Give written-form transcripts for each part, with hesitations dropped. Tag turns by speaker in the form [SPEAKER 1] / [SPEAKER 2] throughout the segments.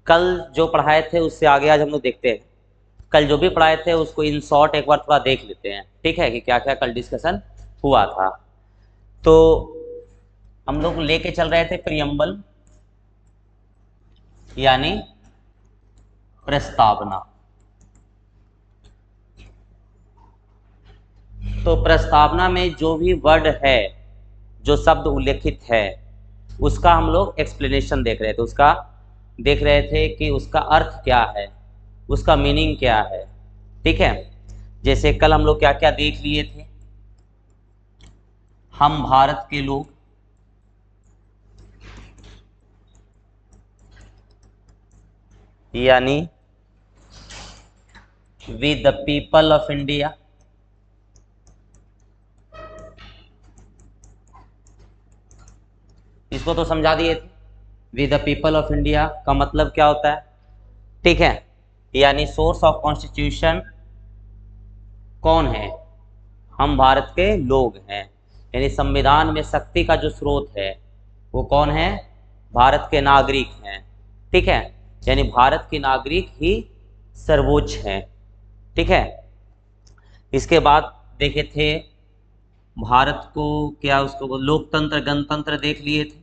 [SPEAKER 1] कल जो पढ़ाए थे उससे आगे आज हम लोग देखते हैं। कल जो भी पढ़ाए थे उसको इन शॉर्ट एक बार थोड़ा देख लेते हैं, ठीक है, कि क्या क्या कल डिस्कशन हुआ था। तो हम लोग लेके चल रहे थे प्रियम्बल यानी प्रस्तावना। तो प्रस्तावना में जो भी वर्ड है, जो शब्द उल्लेखित है, उसका हम लोग एक्सप्लेनेशन देख रहे थे। उसका देख रहे थे कि उसका अर्थ क्या है, उसका मीनिंग क्या है, ठीक है। जैसे कल हम लोग क्या क्या देख लिए थे। हम भारत के लोग, यानी we the people of India. इसको तो समझा दिए थे। We the people of India का मतलब क्या होता है, ठीक है, यानी सोर्स ऑफ कॉन्स्टिट्यूशन कौन है, हम भारत के लोग हैं। यानी संविधान में शक्ति का जो स्रोत है वो कौन है, भारत के नागरिक हैं, ठीक है। यानी भारत के नागरिक ही सर्वोच्च हैं, ठीक है। इसके बाद देखे थे भारत को क्या, उसको लोकतंत्र गणतंत्र देख लिए थे।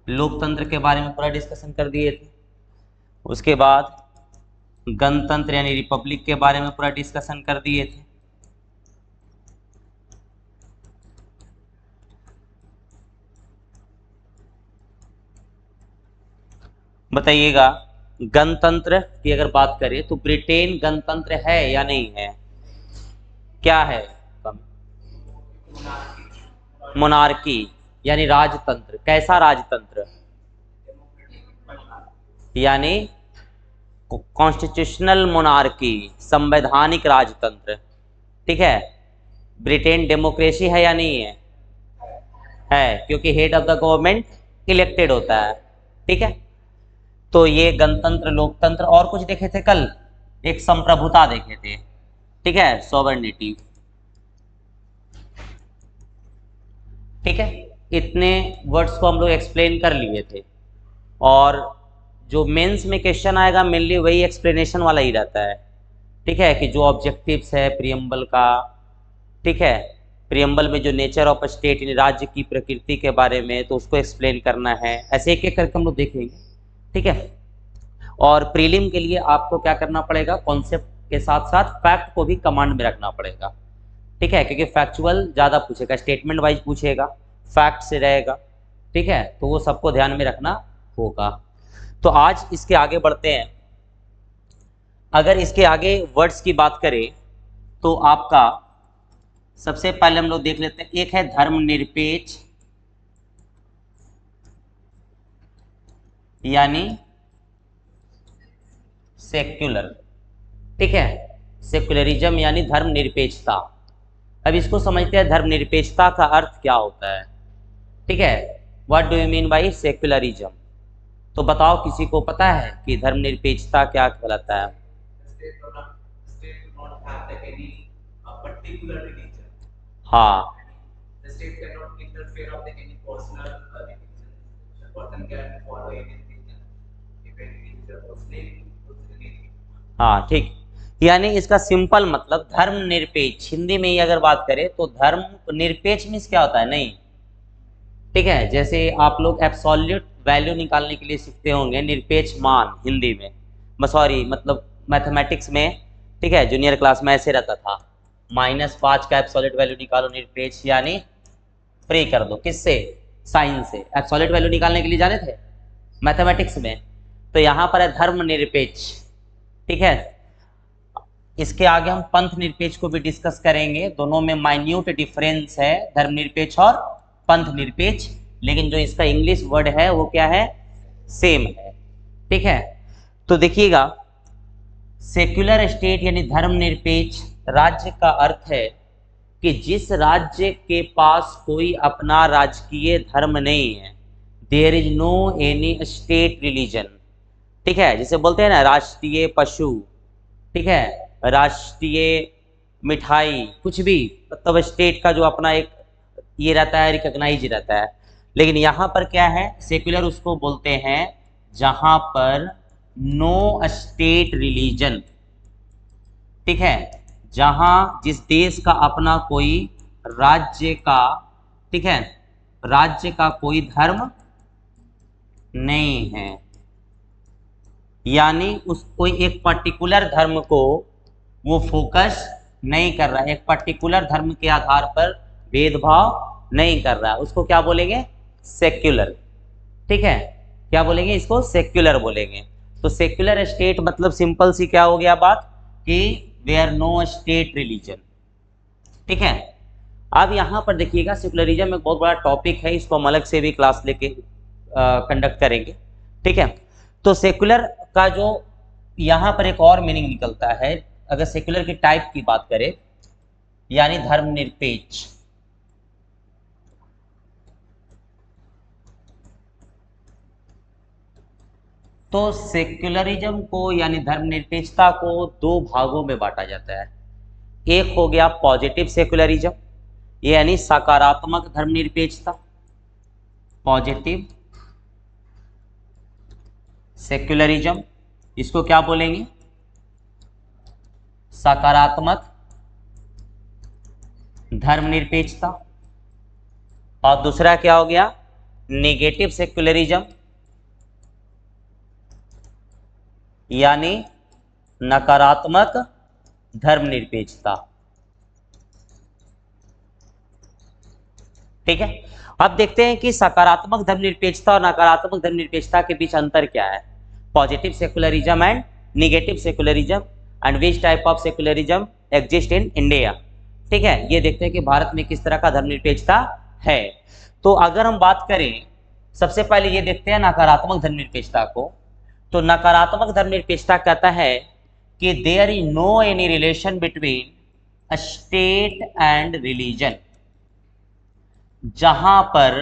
[SPEAKER 1] लोकतंत्र के बारे में पूरा डिस्कशन कर दिए थे। उसके बाद गणतंत्र यानी रिपब्लिक के बारे में पूरा डिस्कशन कर दिए थे। बताइएगा, गणतंत्र की अगर बात करें तो ब्रिटेन गणतंत्र है या नहीं है, क्या है, मोनार्की यानी राजतंत्र। कैसा राजतंत्र, यानी कॉन्स्टिट्यूशनल मोनार्की, संवैधानिक राजतंत्र, ठीक है। ब्रिटेन डेमोक्रेसी है या नहीं है क्योंकि head of the government elected होता है, ठीक है। तो ये गणतंत्र, लोकतंत्र, और कुछ देखे थे कल, एक संप्रभुता देखे थे, ठीक है, सॉवर्निटी, ठीक है। इतने वर्ड्स को हम लोग एक्सप्लेन कर लिए थे। और जो मेंस में क्वेश्चन आएगा मेनली वही एक्सप्लेनेशन वाला ही रहता है, ठीक है, कि जो ऑब्जेक्टिव्स है प्रियम्बल का, ठीक है, प्रियम्बल में जो नेचर ऑफ स्टेट यानी राज्य की प्रकृति के बारे में, तो उसको एक्सप्लेन करना है। ऐसे एक एक करके हम लोग देखेंगे, ठीक है। और प्रीलिम के लिए आपको क्या करना पड़ेगा, कॉन्सेप्ट के साथ साथ फैक्ट को भी कमांड में रखना पड़ेगा, ठीक है, क्योंकि फैक्चुअल ज़्यादा पूछेगा, स्टेटमेंट वाइज पूछेगा, फैक्ट से रहेगा, ठीक है। तो वो सबको ध्यान में रखना होगा। तो आज इसके आगे बढ़ते हैं। अगर इसके आगे वर्ड्स की बात करें तो आपका सबसे पहले हम लोग देख लेते हैं, एक है धर्मनिरपेक्ष यानी सेक्युलर, ठीक है, सेक्युलरिज्म यानी धर्मनिरपेक्षता। अब इसको समझते हैं धर्मनिरपेक्षता का अर्थ क्या होता है, ठीक है, what do you mean by secularism. तो बताओ, किसी को पता है कि धर्मनिरपेक्षता क्या कहलाता है। हाँ, हाँ, ठीक। यानी इसका सिंपल मतलब धर्मनिरपेक्ष, हिंदी में ही अगर बात करें तो धर्म निरपेक्ष मीन्स क्या होता है, नहीं, ठीक है। जैसे आप लोग एब्सोल्यूट वैल्यू निकालने के लिए सीखते होंगे, निरपेक्ष मान हिंदी में, सॉरी मतलब मैथमेटिक्स में, ठीक है, जूनियर क्लास में ऐसे रहता था, -5 का एब्सोल्यूट वैल्यू निकालो निरपेक्ष, यानी फ्री कर दो, किससे, साइन से। एब्सोल्यूट वैल्यू निकालने के लिए जाने थे मैथमेटिक्स में, तो यहाँ पर है धर्मनिरपेक्ष, ठीक है। इसके आगे हम पंथ निरपेक्ष को भी डिस्कस करेंगे, दोनों में माइन्यूट डिफरेंस है, धर्मनिरपेक्ष और पंथ निरपेक्ष, लेकिन जो इसका इंग्लिश वर्ड है वो क्या है, सेम है, ठीक है। तो देखिएगा, सेक्युलर स्टेट यानी धर्मनिरपेक्ष राज्य का अर्थ है कि जिस राज्य के पास कोई अपना राजकीय धर्म नहीं है, there is no any state religion, ठीक है। जिसे बोलते हैं ना राष्ट्रीय पशु, ठीक है, राष्ट्रीय मिठाई, कुछ भी, मतलब स्टेट का जो अपना एक ये रहता है, रिकॉग्नाइज रहता है, लेकिन यहां पर क्या है, सेक्युलर उसको बोलते हैं जहां पर नो स्टेट रिलीजन, ठीक है, जहां जिस देश का अपना कोई राज्य का, ठीक है, राज्य का कोई धर्म नहीं है, यानी उस कोई एक पर्टिकुलर धर्म को वो फोकस नहीं कर रहा है, एक पर्टिकुलर धर्म के आधार पर भेदभाव नहीं कर रहा है, उसको क्या बोलेंगे, सेक्युलर, ठीक है, क्या बोलेंगे इसको, सेक्युलर बोलेंगे। तो सेक्युलर स्टेट मतलब सिंपल सी क्या हो गया बात कि वेयर नो स्टेट रिलीजन, ठीक है। अब यहां पर देखिएगा सेक्युलरिज्म एक बहुत बड़ा टॉपिक है, इसको हम अलग से भी क्लास लेके कंडक्ट करेंगे, ठीक है। तो सेक्युलर का जो यहां पर एक और मीनिंग निकलता है, अगर सेक्युलर की टाइप की बात करें, यानी धर्मनिरपेक्ष, तो सेक्युलरिज्म को यानी धर्मनिरपेक्षता को दो भागों में बांटा जाता है। एक हो गया पॉजिटिव सेक्युलरिज्म, यानी सकारात्मक धर्मनिरपेक्षता, पॉजिटिव सेक्युलरिज्म, इसको क्या बोलेंगे, सकारात्मक धर्मनिरपेक्षता। और दूसरा क्या हो गया, नेगेटिव सेक्युलरिज्म, यानी नकारात्मक धर्मनिरपेक्षता, ठीक है। अब देखते हैं कि सकारात्मक धर्मनिरपेक्षता और नकारात्मक धर्मनिरपेक्षता के बीच अंतर क्या है, positive secularism and negative secularism, and which type of secularism exist in India, ठीक है। ये देखते हैं कि भारत में किस तरह का धर्मनिरपेक्षता है। तो अगर हम बात करें, सबसे पहले ये देखते हैं नकारात्मक धर्मनिरपेक्षता को। तो नकारात्मक धर्मनिरपेक्षता कहता है कि there is no any relation between state and religion, जहां पर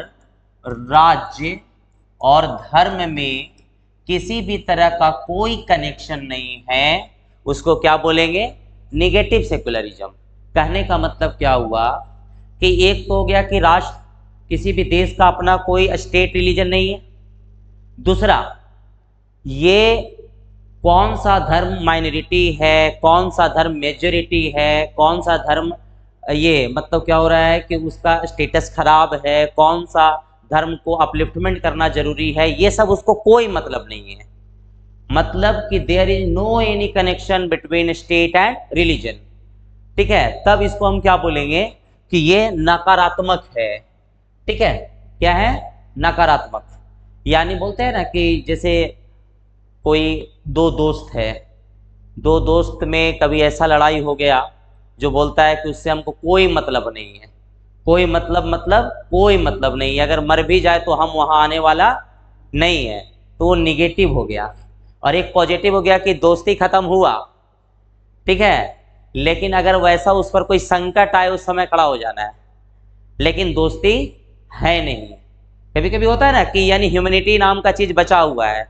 [SPEAKER 1] राज्य और धर्म में किसी भी तरह का कोई कनेक्शन नहीं है, उसको क्या बोलेंगे, निगेटिव सेक्युलरिज्म। कहने का मतलब क्या हुआ कि एक तो हो गया कि राष्ट्र, किसी भी देश का अपना कोई स्टेट रिलीजन नहीं है, दूसरा ये कौन सा धर्म माइनॉरिटी है, कौन सा धर्म मेजॉरिटी है, कौन सा धर्म ये मतलब क्या हो रहा है कि उसका स्टेटस खराब है, कौन सा धर्म को अपलिफ्टमेंट करना जरूरी है, ये सब उसको कोई मतलब नहीं है। मतलब कि there is no any connection between state and religion, ठीक है। तब इसको हम क्या बोलेंगे कि ये नकारात्मक है, ठीक है। क्या है, नकारात्मक। यानी बोलते हैं ना कि जैसे कोई दो दोस्त है, दो दोस्त में कभी ऐसा लड़ाई हो गया जो बोलता है कि उससे हमको कोई मतलब नहीं है, कोई मतलब कोई मतलब नहीं है, अगर मर भी जाए तो हम वहां आने वाला नहीं है, तो वो निगेटिव हो गया। और एक पॉजिटिव हो गया कि दोस्ती खत्म हुआ, ठीक है, लेकिन अगर वैसा उस पर कोई संकट आए उस समय खड़ा हो जाना है, लेकिन दोस्ती है नहीं। कभी कभी होता है ना कि यानी ह्यूमैनिटी नाम का चीज बचा हुआ है,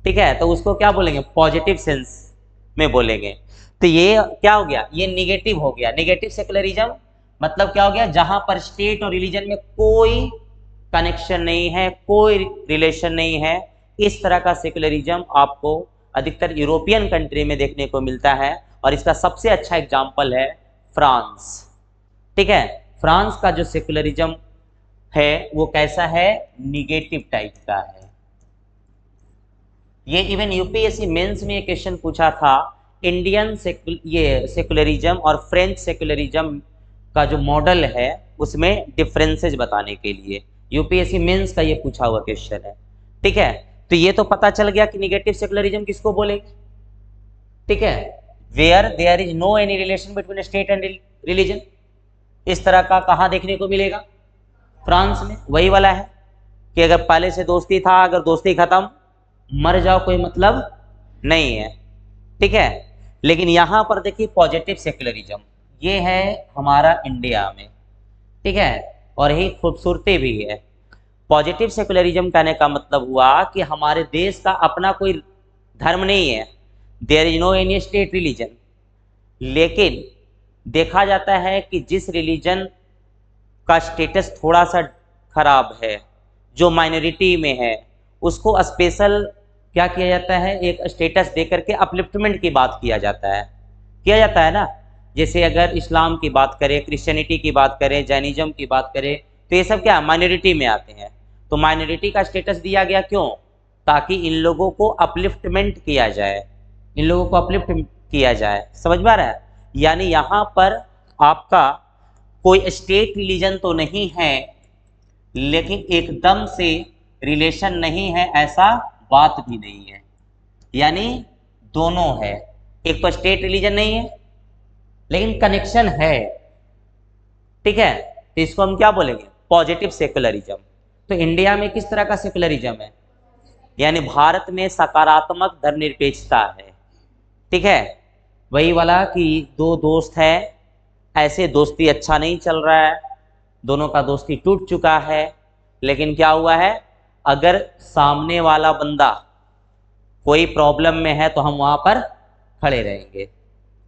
[SPEAKER 1] ठीक है, तो उसको क्या बोलेंगे, पॉजिटिव सेंस में बोलेंगे। तो ये क्या हो गया, ये निगेटिव हो गया। निगेटिव सेक्युलरिज्म मतलब क्या हो गया, जहां पर स्टेट और रिलीजन में कोई कनेक्शन नहीं है, कोई रिलेशन नहीं है। इस तरह का सेक्युलरिज्म आपको अधिकतर यूरोपियन कंट्री में देखने को मिलता है, और इसका सबसे अच्छा एग्जाम्पल है फ्रांस, ठीक है। फ्रांस का जो सेक्युलरिज्म है वो कैसा है, निगेटिव टाइप का है। ये इवन यूपीएससी मेंस में एक क्वेश्चन पूछा था, इंडियन सेक्युलरिज्म और फ्रेंच सेक्युलरिज्म का जो मॉडल है उसमें डिफरेंसेस बताने के लिए यूपीएससी मेंस का ये पूछा हुआ क्वेश्चन है, ठीक है। तो ये तो पता चल गया कि निगेटिव सेक्युलरिज्म किसको बोलेंगे, ठीक है, where there is no any relation between state and religion. इस तरह का कहाँ देखने को मिलेगा, फ्रांस में। वही वाला है कि अगर पहले से दोस्ती था, अगर दोस्ती खत्म, मर जाओ, कोई मतलब नहीं है, ठीक है। लेकिन यहां पर देखिए पॉजिटिव सेक्युलरिज्म, ये है हमारा इंडिया में, ठीक है, और यही खूबसूरती भी है। पॉजिटिव सेक्युलरिज्म कहने का मतलब हुआ कि हमारे देश का अपना कोई धर्म नहीं है, there is no any state religion, लेकिन देखा जाता है कि जिस रिलीजन का स्टेटस थोड़ा सा खराब है, जो माइनॉरिटी में है उसको स्पेशल क्या किया जाता है, एक स्टेटस दे करके अपलिफ्टमेंट की बात किया जाता है ना। जैसे अगर इस्लाम की बात करें, क्रिश्चियनिटी की बात करें, जैनिज्म की बात करें, तो ये सब क्या माइनॉरिटी में आते हैं। तो माइनॉरिटी का स्टेटस दिया गया क्यों, ताकि इन लोगों को अपलिफ्टमेंट किया जाए, इन लोगों को अपलिफ्ट किया जाए। समझ में आ रहा है? यानी यहाँ पर आपका कोई स्टेट रिलीजन तो नहीं है, लेकिन एकदम से रिलेशन नहीं है ऐसा बात भी नहीं है, यानी दोनों है। एक तो स्टेट रिलीजन नहीं है लेकिन कनेक्शन है, ठीक है, तो इसको हम क्या बोलेंगे, पॉजिटिव सेकुलरिज्म। तो इंडिया में किस तरह का सेकुलरिज्म है, यानी भारत में सकारात्मक धर्मनिरपेक्षता है, ठीक है। वही वाला कि दो दोस्त है, ऐसे दोस्ती अच्छा नहीं चल रहा है, दोनों का दोस्ती टूट चुका है, लेकिन क्या हुआ है, अगर सामने वाला बंदा कोई प्रॉब्लम में है तो हम वहां पर खड़े रहेंगे,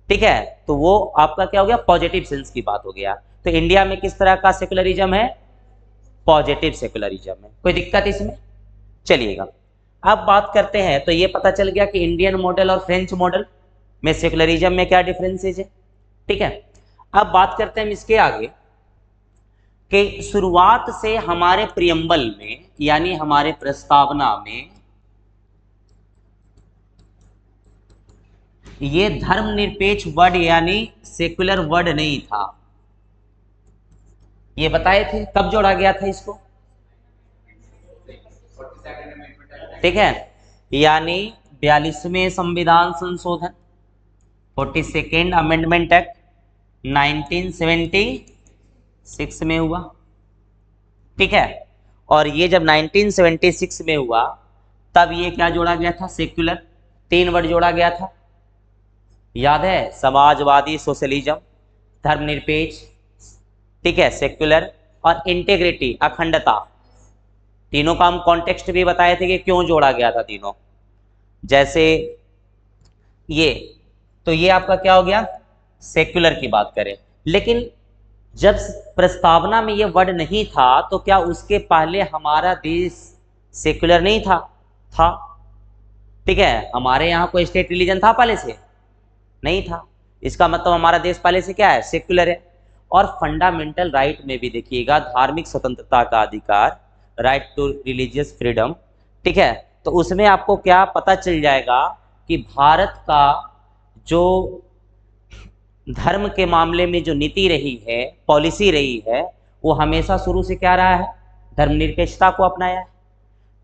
[SPEAKER 1] ठीक है। तो वो आपका क्या हो गया, पॉजिटिव सेंस की बात हो गया। तो इंडिया में किस तरह का सेकुलरिज्म है, पॉजिटिव सेकुलरिज्म है। कोई दिक्कत इसमें? चलिएगा अब बात करते हैं। तो ये पता चल गया कि इंडियन मॉडल और फ्रेंच मॉडल में सेकुलरिज्म में क्या डिफरेंसेज है, ठीक है। अब बात करते हैं हम इसके आगे कि शुरुआत से हमारे प्रियम्बल में यानी हमारे प्रस्तावना में ये धर्मनिरपेक्ष वर्ड यानी सेकुलर वर्ड नहीं था। ये बताए थे कब जोड़ा गया था इसको, ठीक है, यानी 42वें संविधान संशोधन 42nd अमेंडमेंट एक्ट 1976 में हुआ, ठीक है। और ये जब 1976 में हुआ तब ये क्या जोड़ा गया था, सेक्युलर, 3 वर्ड जोड़ा गया था, याद है, समाजवादी सोशलिज्म, धर्मनिरपेक्ष, ठीक है, सेक्युलर और इंटेग्रिटी अखंडता। तीनों का हम कॉन्टेक्स्ट भी बताए थे कि क्यों जोड़ा गया था तीनों। जैसे ये, तो ये आपका क्या हो गया, सेक्युलर की बात करें। लेकिन जब प्रस्तावना में ये वर्ड नहीं था तो क्या उसके पहले हमारा देश सेक्युलर नहीं था? था, ठीक है। हमारे यहाँ कोई स्टेट रिलीजन था पहले से? नहीं था। इसका मतलब हमारा देश पहले से क्या है, सेक्युलर है। और फंडामेंटल राइट में भी देखिएगा, धार्मिक स्वतंत्रता का अधिकार, राइट टू रिलीजियस फ्रीडम, ठीक है। तो उसमें आपको क्या पता चल जाएगा कि भारत का जो धर्म के मामले में जो नीति रही है, पॉलिसी रही है, वो हमेशा शुरू से क्या रहा है, धर्मनिरपेक्षता को अपनाया है,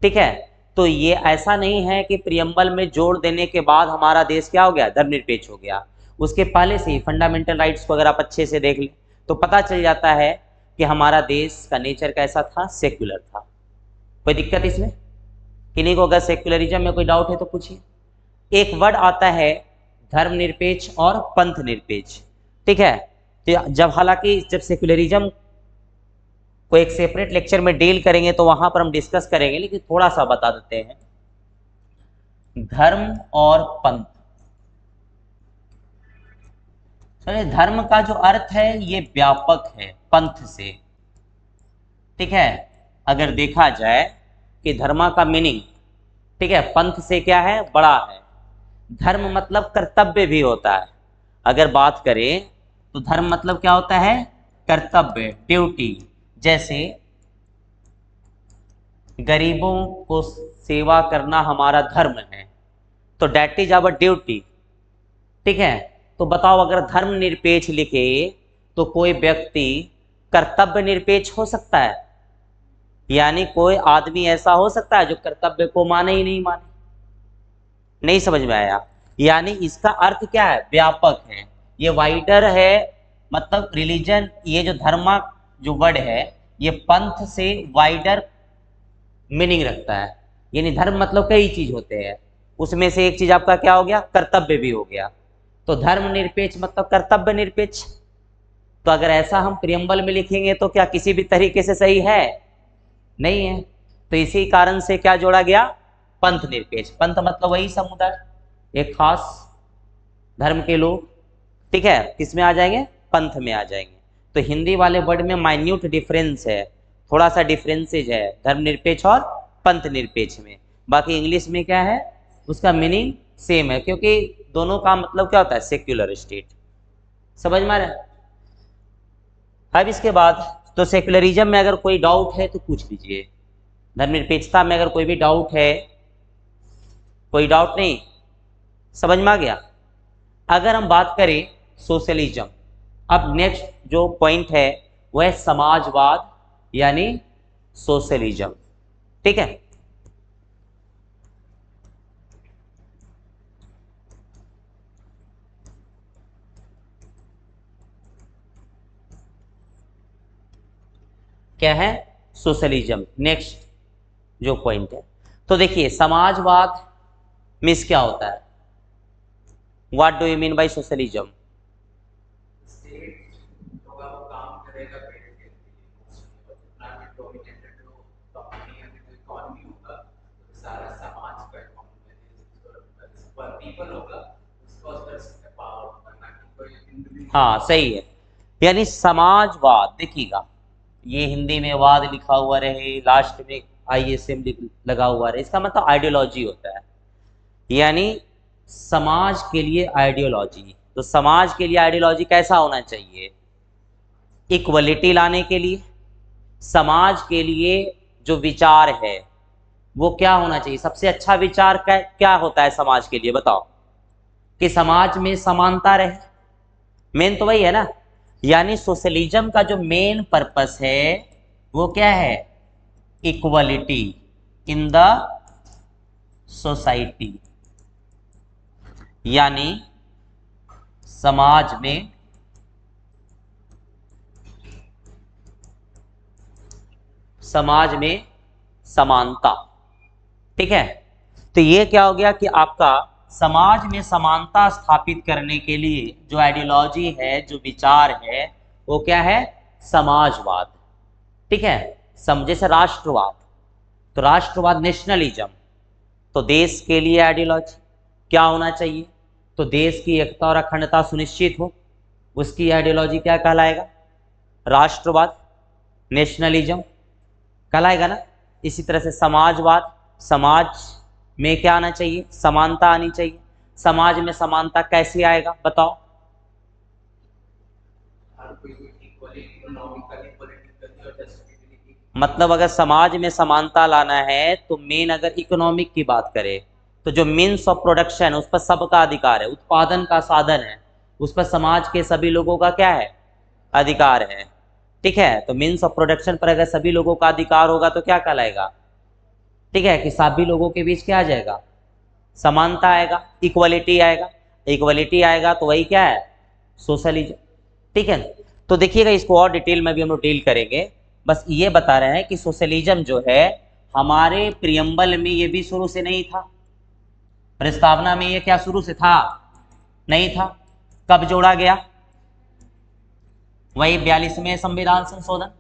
[SPEAKER 1] ठीक है। तो ये ऐसा नहीं है कि प्रियम्बल में जोड़ देने के बाद हमारा देश क्या हो गया, धर्मनिरपेक्ष हो गया। उसके पहले से ही फंडामेंटल राइट्स को अगर आप अच्छे से देख लें तो पता चल जाता है कि हमारा देश का नेचर कैसा था, सेक्युलर था। कोई दिक्कत इसमें? किन्हीं को अगर सेक्युलरिज्म में कोई डाउट है तो पूछिए। एक वर्ड आता है धर्मनिरपेक्ष और पंथ निरपेक्ष, ठीक है। तो जब हालांकि जब सेक्युलरिज्म को एक सेपरेट लेक्चर में डील करेंगे तो वहां पर हम डिस्कस करेंगे, लेकिन थोड़ा सा बता देते हैं। धर्म और पंथ, चलिए, धर्म का जो अर्थ है ये व्यापक है पंथ से, ठीक है। अगर देखा जाए कि धर्म का मीनिंग, ठीक है, पंथ से क्या है, बड़ा है। धर्म मतलब कर्तव्य भी होता है। अगर बात करें तो धर्म मतलब क्या होता है, कर्तव्य, ड्यूटी। जैसे गरीबों को सेवा करना हमारा धर्म है, तो डैट इज आवर ड्यूटी, ठीक है। तो बताओ, अगर धर्म निरपेक्ष लिखे तो कोई व्यक्ति कर्तव्य निरपेक्ष हो सकता है? यानी कोई आदमी ऐसा हो सकता है जो कर्तव्य को माने ही नहीं माने? नहीं समझ में आया? यानी इसका अर्थ क्या है, व्यापक है, ये वाइडर है। मतलब रिलीजन, ये जो धर्म जो वर्ड है ये पंथ से वाइडर मीनिंग रखता है। यानी धर्म मतलब कई चीज होते हैं, उसमें से एक चीज आपका क्या हो गया, कर्तव्य भी हो गया। तो धर्म निरपेक्ष मतलब कर्तव्य निरपेक्ष। तो अगर ऐसा हम प्रियम्बल में लिखेंगे तो क्या किसी भी तरीके से सही है? नहीं है। तो इसी कारण से क्या जोड़ा गया, पंथ निरपेक्ष। पंथ मतलब वही समुदाय, एक खास धर्म के लोग, ठीक है, किसमें आ जाएंगे, पंथ में आ जाएंगे। तो हिंदी वाले वर्ड में माइन्यूट डिफरेंस है, थोड़ा सा डिफरेंसेज है धर्मनिरपेक्ष और पंथ निरपेक्ष में, बाकी इंग्लिश में क्या है उसका मीनिंग सेम है, क्योंकि दोनों का मतलब क्या होता है सेक्युलर स्टेट। समझ में आ रहा है? अब इसके बाद तो सेक्युलरिज्म में अगर कोई डाउट है तो पूछ लीजिए, धर्मनिरपेक्षता में अगर कोई भी डाउट है, कोई डाउट नहीं, समझ में आ गया। अगर हम बात करें सोशलिज्म, अब नेक्स्ट जो पॉइंट है वह है समाजवाद यानी सोशलिज्म। ठीक है, क्या है सोशलिज्म, नेक्स्ट जो पॉइंट है। तो देखिए समाजवाद मीन्स क्या होता है, what do you mean by socialism? हाँ सही है, यानी समाजवाद, देखिएगा ये हिंदी में वाद लिखा हुआ रहे, लास्ट में ISM लगा हुआ रहे, इसका मतलब आइडियोलॉजी होता है, यानी समाज के लिए आइडियोलॉजी। तो समाज के लिए आइडियोलॉजी कैसा होना चाहिए? इक्वलिटी लाने के लिए, समाज के लिए जो विचार है वो क्या होना चाहिए, सबसे अच्छा विचार क्या होता है समाज के लिए बताओ? कि समाज में समानता रहे, मेन तो वही है ना। यानी सोशलिज्म का जो मेन पर्पस है वो क्या है? इक्वलिटी इन द सोसाइटी, यानी समाज में समानता। ठीक है, तो ये क्या हो गया कि आपका समाज में समानता स्थापित करने के लिए जो आइडियोलॉजी है, जो विचार है, वो क्या है? समाजवाद। ठीक है, जैसे राष्ट्रवाद, तो राष्ट्रवाद नेशनलिज्म, तो देश के लिए आइडियोलॉजी क्या होना चाहिए? तो देश की एकता और अखंडता सुनिश्चित हो, उसकी आइडियोलॉजी क्या कहलाएगा? राष्ट्रवाद, नेशनलिज्म कहलाएगा ना। इसी तरह से समाजवाद, समाज में क्या आना चाहिए? समानता आनी चाहिए। समाज में समानता कैसे आएगा बताओ? मतलब अगर समाज में समानता लाना है तो मेन अगर इकोनॉमिक की बात करें तो जो मीन्स ऑफ प्रोडक्शन उस पर सबका अधिकार है, उत्पादन का साधन है उस पर समाज के सभी लोगों का क्या है? अधिकार है। ठीक है, तो मीन्स ऑफ प्रोडक्शन पर अगर सभी लोगों का अधिकार होगा तो क्या कहलाएगा? ठीक है, कि सभी लोगों के बीच क्या आ जाएगा? समानता आएगा, इक्वलिटी आएगा। इक्वलिटी आएगा तो वही क्या है? सोशलिज्म। ठीक है, तो देखिएगा इसको और डिटेल में भी हम लोग डील करेंगे, बस ये बता रहे हैं कि सोशलिज्म जो है हमारे प्रियम्बल में ये भी शुरू से नहीं था, प्रस्तावना में ये क्या शुरू से था? नहीं था। कब जोड़ा गया? वही 42वें संविधान संशोधन,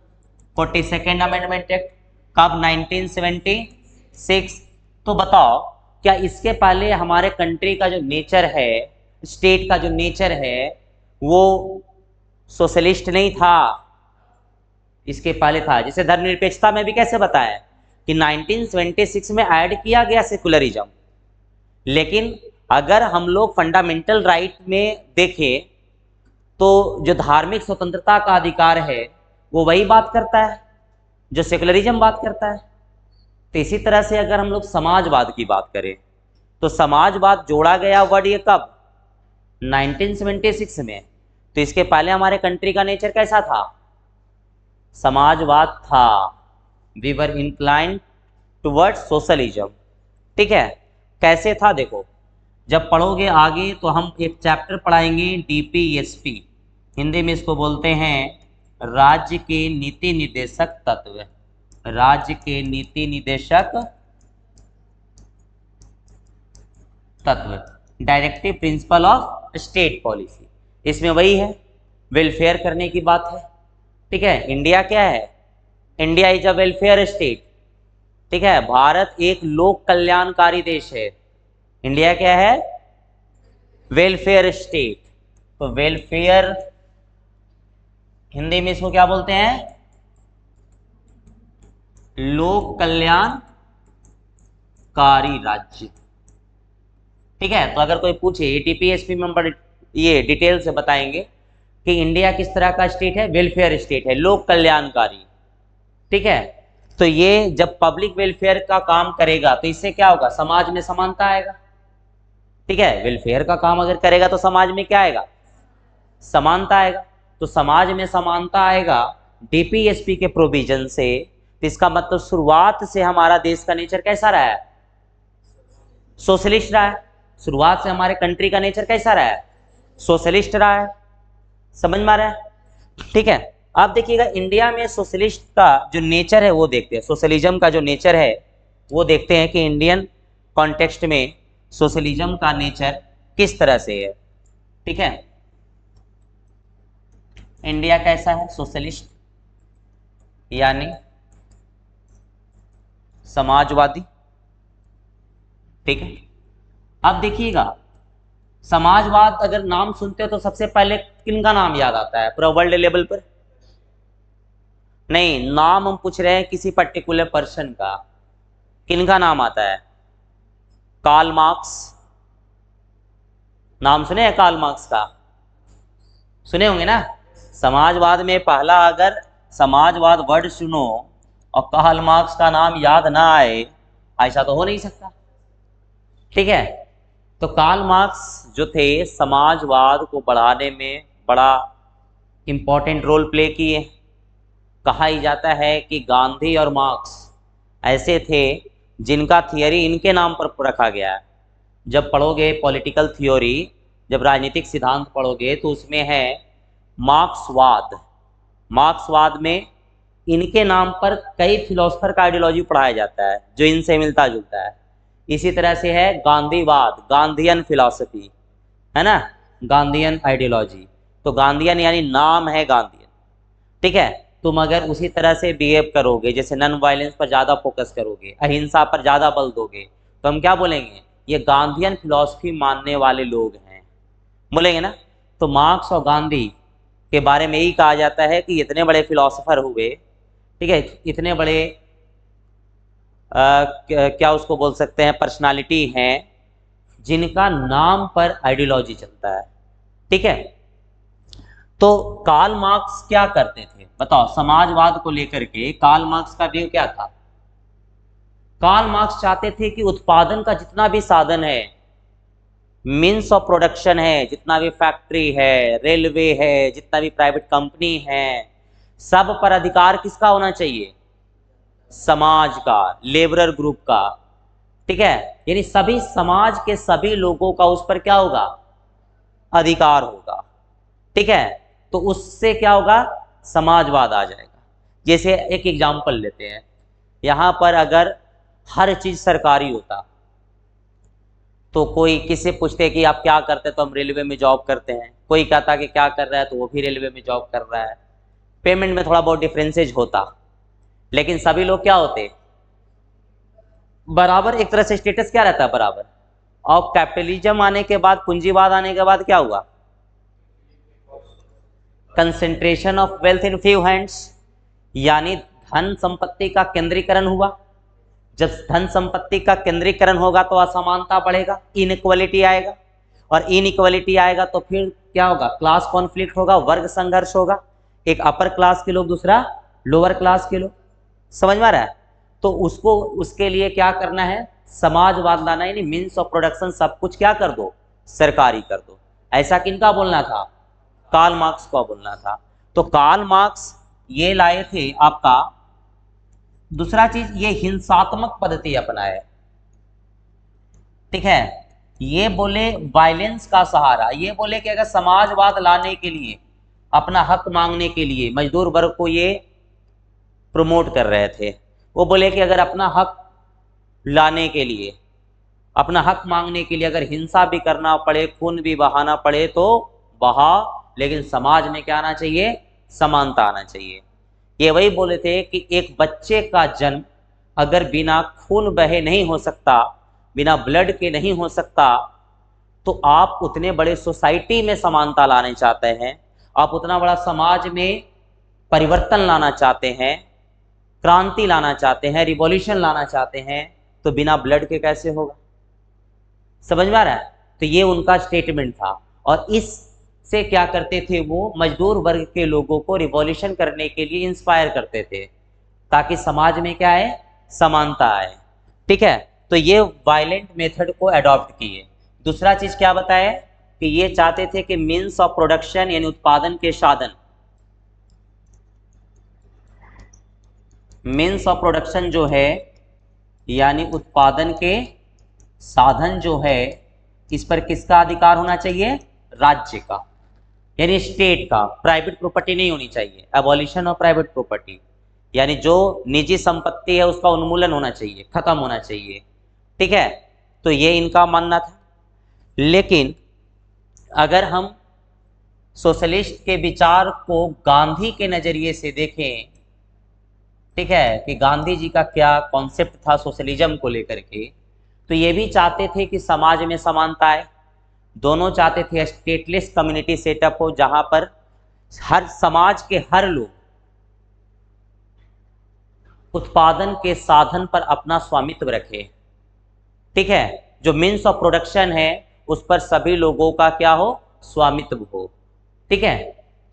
[SPEAKER 1] 42nd अमेंडमेंट एक्ट। कब? 1976। तो बताओ क्या इसके पहले हमारे कंट्री का जो नेचर है, स्टेट का जो नेचर है, वो सोशलिस्ट नहीं था? इसके पहले था। जैसे धर्मनिरपेक्षता में भी कैसे बताया कि 1976 में ऐड किया गया सेकुलरिज्म, लेकिन अगर हम लोग फंडामेंटल राइट में देखें तो जो धार्मिक स्वतंत्रता का अधिकार है वो वही बात करता है जो सेकुलरिज्म बात करता है। तो इसी तरह से अगर हम लोग समाजवाद की बात करें तो समाजवाद जोड़ा गया वर्ड ये कब? 1976 में। तो इसके पहले हमारे कंट्री का नेचर कैसा था? समाजवाद था। We were inclined towards socialism. ठीक है, कैसे था देखो, जब पढ़ोगे आगे तो हम एक चैप्टर पढ़ाएंगे DPSP, हिंदी में इसको बोलते हैं राज्य के नीति निर्देशक तत्व। राज्य के नीति निर्देशक तत्व, directive principle of state policy. इसमें वही है, वेलफेयर करने की बात है। ठीक है, इंडिया क्या है? India is a welfare state. ठीक है, भारत एक लोक कल्याणकारी देश है। इंडिया क्या है? Welfare state. तो वेलफेयर हिंदी में इसको क्या बोलते हैं? लोक कल्याणकारी राज्य। ठीक है, तो अगर कोई पूछे एटीपीएसपी मेंबर ये डिटेल से बताएंगे कि इंडिया किस तरह का स्टेट है, वेलफेयर स्टेट है, लोक कल्याणकारी। ठीक है, तो ये जब पब्लिक वेलफेयर का काम करेगा तो इससे क्या होगा, समाज में समानता आएगा। ठीक है, वेलफेयर का काम अगर करेगा तो समाज में क्या आएगा, समानता आएगा। तो समाज में समानता आएगा डीपीएसपी के प्रोविजन से। तो इसका मतलब शुरुआत से हमारा देश का नेचर कैसा रहा है, सोशलिस्ट रहा है। शुरुआत से हमारे कंट्री का नेचर कैसा रहा है, सोशलिस्ट रहा है। समझ में आ रहा है? ठीक है, आप देखिएगा इंडिया में सोशलिस्ट का जो नेचर है वो देखते हैं, सोशलिज्म का जो नेचर है वो देखते हैं कि इंडियन कॉन्टेक्स्ट में सोशलिज्म का नेचर किस तरह से है। ठीक है, इंडिया कैसा है, सोशलिस्ट यानी समाजवादी। ठीक है, अब देखिएगा समाजवाद अगर नाम सुनते हो तो सबसे पहले किन का नाम याद आता है पूरा वर्ल्ड लेवल पर? नहीं, नाम हम पूछ रहे हैं किसी पर्टिकुलर पर्सन का, किन का नाम आता है? कार्ल मार्क्स, नाम सुने हैं कार्ल मार्क्स का? सुने होंगे ना। समाजवाद में पहला अगर समाजवाद वर्ड सुनो और कार्ल मार्क्स का नाम याद ना आए, ऐसा तो हो नहीं सकता। ठीक है, तो कार्ल मार्क्स जो थे समाजवाद को बढ़ाने में बड़ा इंपॉर्टेंट रोल प्ले किए। कहा ही जाता है कि गांधी और मार्क्स ऐसे थे जिनका थियरी इनके नाम पर रखा गया है। जब पढ़ोगे पॉलिटिकल थ्योरी, जब राजनीतिक सिद्धांत पढ़ोगे तो उसमें है मार्क्सवाद। मार्क्सवाद में इनके नाम पर कई फिलोसफर का आइडियोलॉजी पढ़ाया जाता है जो इनसे मिलता जुलता है। इसी तरह से है गांधीवाद, गांधीयन फिलॉसफी, है ना, गांधीयन आइडियोलॉजी। तो गांधीयन यानी नाम है गांधीयन। ठीक है, तुम अगर उसी तरह से बिहेव करोगे, जैसे नॉन वायलेंस पर ज़्यादा फोकस करोगे, अहिंसा पर ज़्यादा बल दोगे, तो हम क्या बोलेंगे, ये गांधीयन फिलॉसफी मानने वाले लोग हैं, बोलेंगे ना। तो मार्क्स और गांधी के बारे में यही कहा जाता है कि इतने बड़े फिलॉसफर हुए। ठीक है, इतने बड़े क्या उसको बोल सकते हैं, पर्सनालिटी हैं जिनका नाम पर आइडियोलॉजी चलता है। ठीक है, तो कार्ल मार्क्स क्या करते थे बताओ, समाजवाद को लेकर के कार्ल मार्क्स का व्यू क्या था? कार्ल मार्क्स चाहते थे कि उत्पादन का जितना भी साधन है, मीन्स ऑफ प्रोडक्शन है, जितना भी फैक्ट्री है, रेलवे है, जितना भी प्राइवेट कंपनी है, सब पर अधिकार किसका होना चाहिए, समाज का, लेबरर ग्रुप का। ठीक है, यानी सभी समाज के सभी लोगों का उस पर क्या होगा, अधिकार होगा। ठीक है, तो उससे क्या होगा, समाजवाद आ जाएगा। जैसे एक एग्जांपल लेते हैं, यहां पर अगर हर चीज सरकारी होता तो कोई किससे पूछते कि आप क्या करते, तो हम रेलवे में जॉब करते हैं। कोई कहता कि क्या कर रहा है, तो वो भी रेलवे में जॉब कर रहा है। पेमेंट में थोड़ा बहुत डिफरेंसेज होता, लेकिन सभी लोग क्या होते, बराबर। एक तरह से स्टेटस क्या रहता है, बराबर। और कैपिटलिज्म आने के बाद, पूंजीवाद आने के बाद क्या हुआ, concentration of wealth in few hands, यानी धन संपत्ति का केंद्रीकरण हुआ। जब धन संपत्ति का केंद्रीकरण होगा तो असमानता बढ़ेगा, इनइक्वालिटी आएगा, और इनइक्वालिटी आएगा तो फिर क्या होगा, क्लास कॉन्फ्लिक्ट होगा, वर्ग संघर्ष होगा। एक अपर क्लास के लोग, दूसरा लोअर क्लास के लोग। समझ में आ रहा है? तो उसको, उसके लिए क्या करना है, समाजवाद लाना, यानी मीन्स ऑफ प्रोडक्शन सब कुछ क्या कर दो, सरकारी कर दो। ऐसा किनका बोलना था, कार्ल मार्क्स को बोलना था। तो कार्ल मार्क्स ये लाए थे आपका। दूसरा चीज, ये हिंसात्मक पद्धति अपनाए। ठीक है, ये बोले वायलेंस का सहारा, ये बोले कि अगर समाजवाद लाने के लिए, अपना हक मांगने के लिए मजदूर वर्ग को ये प्रमोट कर रहे थे। वो बोले कि अगर अपना हक लाने के लिए, अपना हक मांगने के लिए अगर हिंसा भी करना पड़े, खून भी बहाना पड़े तो बहा, लेकिन समाज में क्या आना चाहिए, समानता आना चाहिए। ये वही बोले थे कि एक बच्चे का जन्म अगर बिना खून बहे नहीं हो सकता, बिना ब्लड के नहीं हो सकता, तो आप उतने बड़े सोसाइटी में समानता लाने चाहते हैं, आप उतना बड़ा समाज में परिवर्तन लाना चाहते हैं, क्रांति लाना चाहते हैं, रिवॉल्यूशन लाना चाहते हैं, तो बिना ब्लड के कैसे होगा? समझ में आ रहा है? तो ये उनका स्टेटमेंट था। और इससे क्या करते थे, वो मजदूर वर्ग के लोगों को रिवॉल्यूशन करने के लिए इंस्पायर करते थे, ताकि समाज में क्या आए, समानता आए। ठीक है, तो ये वायलेंट मेथड को अडॉप्ट किए। दूसरा चीज क्या बताया कि ये चाहते थे कि मीन्स ऑफ प्रोडक्शन यानी उत्पादन के साधन, मीन्स ऑफ प्रोडक्शन जो है यानी उत्पादन के साधन जो है, इस पर किसका अधिकार होना चाहिए? राज्य का, यानी स्टेट का। प्राइवेट प्रॉपर्टी नहीं होनी चाहिए। एबॉलिशन ऑफ प्राइवेट प्रॉपर्टी यानी जो निजी संपत्ति है उसका उन्मूलन होना चाहिए, खत्म होना चाहिए। ठीक है, तो ये इनका मानना था। लेकिन अगर हम सोशलिस्ट के विचार को गांधी के नजरिए से देखें, ठीक है, कि गांधी जी का क्या कॉन्सेप्ट था सोशलिज्म को लेकर के, तो ये भी चाहते थे कि समाज में समानता आए। दोनों चाहते थे स्टेटलेस कम्युनिटी सेटअप हो, जहां पर हर समाज के हर लोग उत्पादन के साधन पर अपना स्वामित्व रखे। ठीक है, जो मीन्स ऑफ प्रोडक्शन है उस पर सभी लोगों का क्या हो, स्वामित्व हो। ठीक है,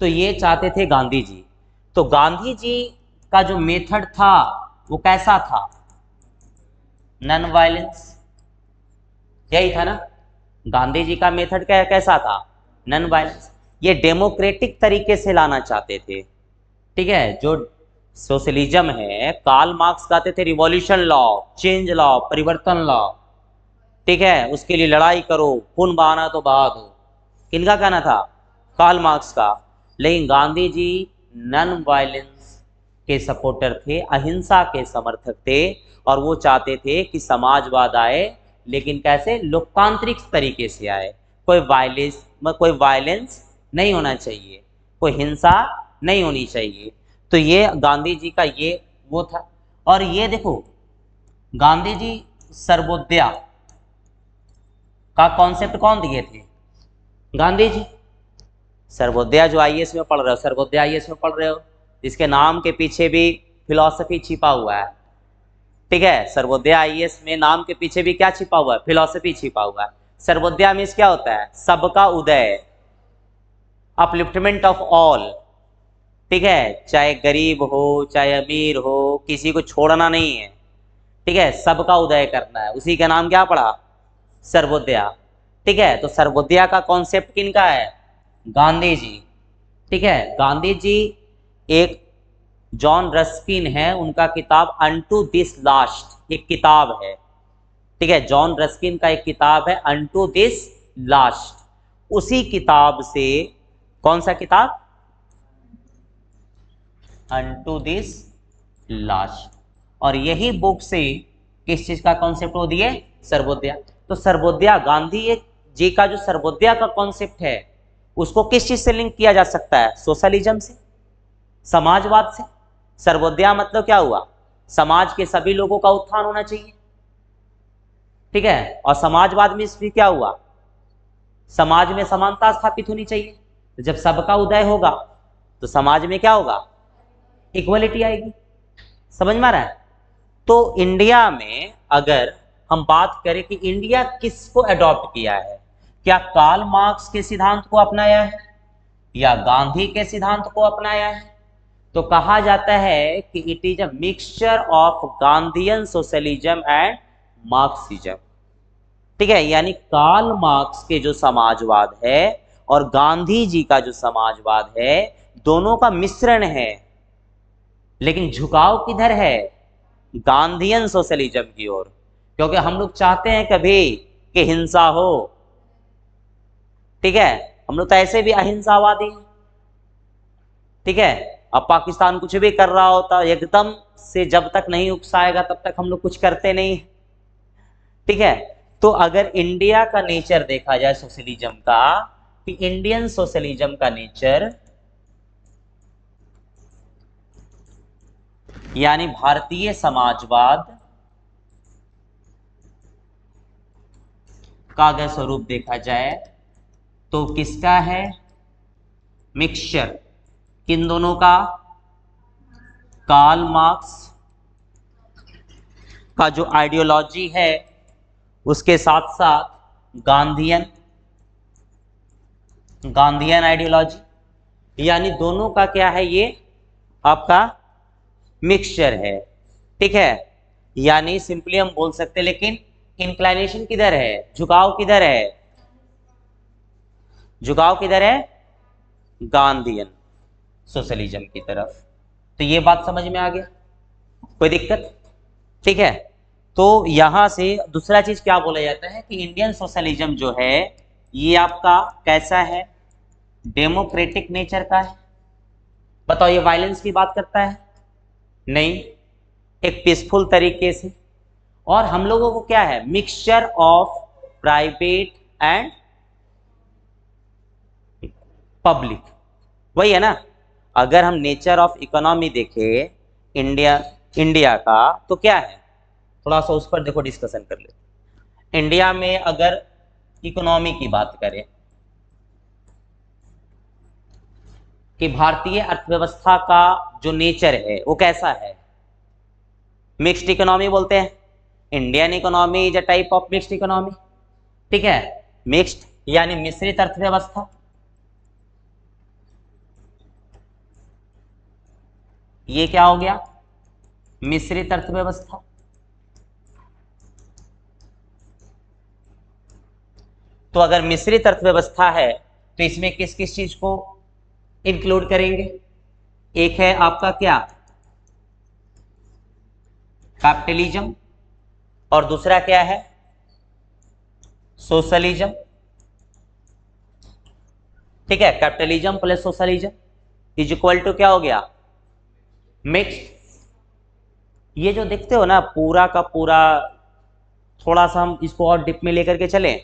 [SPEAKER 1] तो ये चाहते थे गांधी जी। तो गांधी जी का जो मेथड था वो कैसा था? नॉन वायलेंस, यही था ना। गांधी जी का मेथड कैसा था? Non violence. ये डेमोक्रेटिक तरीके से लाना चाहते थे। ठीक है, जो सोशलिज्म है, कार्ल मार्क्स कहते थे रिवॉल्यूशन लाओ, चेंज लाओ, परिवर्तन लाओ। ठीक है, उसके लिए लड़ाई करो, खून बहाना तो बहा दो। किनका कहना था? कार्ल मार्क्स का। लेकिन गांधी जी नॉन वायलेंस के सपोर्टर थे, अहिंसा के समर्थक थे, और वो चाहते थे कि समाजवाद आए, लेकिन कैसे? लोकतांत्रिक तरीके से आए। कोई वायलेंस नहीं होना चाहिए, कोई हिंसा नहीं होनी चाहिए। तो ये गांधी जी का ये वो था। और ये देखो, गांधी जी सर्वोदया का कॉन्सेप्ट कौन दिए थे? गांधी जी। सर्वोदया जो आईएएस में पढ़ रहे हो, सर्वोदया आईएएस में पढ़ रहे हो, इसके नाम के पीछे भी फिलॉसफी छिपा हुआ है। ठीक है, सर्वोदया आईएएस में नाम के पीछे भी क्या छिपा हुआ है? फिलॉसफी छिपा हुआ है। सर्वोदया मीन्स क्या होता है? सबका उदय, अपलिफ्टमेंट ऑफ ऑल। ठीक है, चाहे गरीब हो चाहे अमीर हो, किसी को छोड़ना नहीं है। ठीक है, सबका उदय करना है, उसी का नाम क्या पड़ा? सर्वोदया। ठीक है, तो सर्वोदया का कॉन्सेप्ट किनका है? गांधी जी। ठीक है, गांधी जी एक जॉन रस्किन है, उनका किताब अनटू दिस लास्ट एक किताब है। ठीक है, जॉन रस्किन का एक किताब है अनटू दिस लास्ट। उसी किताब से, कौन सा किताब? Unto this last. और यही बुक से किस चीज का कॉन्सेप्ट हो दिए? सर्वोदया। तो सर्वोदया, गांधी जी का जो सर्वोदया का कॉन्सेप्ट है उसको किस चीज से लिंक किया जा सकता है? सोशलिज्म से, समाजवाद से। सर्वोदया मतलब क्या हुआ? समाज के सभी लोगों का उत्थान होना चाहिए। ठीक है, और समाजवाद में भी क्या हुआ? समाज में समानता स्थापित होनी चाहिए। तो जब सबका उदय होगा तो समाज में क्या होगा? इक्वलिटी आएगी। समझ में आ रहा है? तो इंडिया में अगर हम बात करें कि इंडिया किसको अडॉप्ट किया है, क्या कार्ल मार्क्स के सिद्धांत को अपनाया है या गांधी के सिद्धांत को अपनाया है? तो कहा जाता है कि it is a mixture of Gandhian socialism and Marxism. ठीक है, यानी कार्ल मार्क्स के जो समाजवाद है और गांधी जी का जो समाजवाद है, दोनों का मिश्रण है। लेकिन झुकाव किधर है? गांधीयन सोशलिज्म की ओर। क्योंकि हम लोग चाहते हैं कभी कि हिंसा हो। ठीक है, हम लोग तो ऐसे भी अहिंसावादी हैं। ठीक है, अब पाकिस्तान कुछ भी कर रहा होता, एकदम से जब तक नहीं उकसाएगा तब तक हम लोग कुछ करते नहीं। ठीक है, तो अगर इंडिया का नेचर देखा जाए सोशलिज्म का, कि इंडियन सोशलिज्म का नेचर यानी भारतीय समाजवाद का अगर स्वरूप देखा जाए तो किसका है? मिक्सचर। किन दोनों का? कार्ल मार्क्स का जो आइडियोलॉजी है उसके साथ साथ गांधीयन आइडियोलॉजी, यानी दोनों का क्या है, ये आपका मिक्सचर है। ठीक है, यानी सिंपली हम बोल सकते हैं, लेकिन इंक्लाइनेशन किधर है, झुकाव किधर है, झुकाव किधर है, गांधीयन सोशलिज्म की तरफ। तो ये बात समझ में आ गया, कोई दिक्कत? ठीक है, तो यहां से दूसरा चीज क्या बोला जाता है कि इंडियन सोशलिज्म जो है ये आपका कैसा है, डेमोक्रेटिक नेचर का है। बताओ, ये वायलेंस की बात करता है? नहीं, एक पीसफुल तरीके से। और हम लोगों को क्या है, mixture of private and public, वही है ना। अगर हम नेचर ऑफ इकोनॉमी देखें इंडिया का, तो क्या है, थोड़ा सा उस पर देखो, डिस्कशन कर लेते। इंडिया में अगर इकोनॉमी की बात करें कि भारतीय अर्थव्यवस्था का जो नेचर है वो कैसा है, मिक्स्ड इकोनॉमी बोलते हैं। Indian economy is a type of mixed economy. ठीक है, मिक्स्ड यानी मिश्रित अर्थव्यवस्था। ये क्या हो गया, मिश्रित अर्थव्यवस्था। तो अगर मिश्रित अर्थव्यवस्था है तो इसमें किस किस चीज को इंक्लूड करेंगे? एक है आपका क्या, कैपिटलिज्म, और दूसरा क्या है, सोशलिज्म। ठीक है, capitalism plus socialism is equal to क्या हो गया, मिक्स। ये जो देखते हो ना पूरा का पूरा, थोड़ा सा हम इसको और डिप में लेकर के चलें,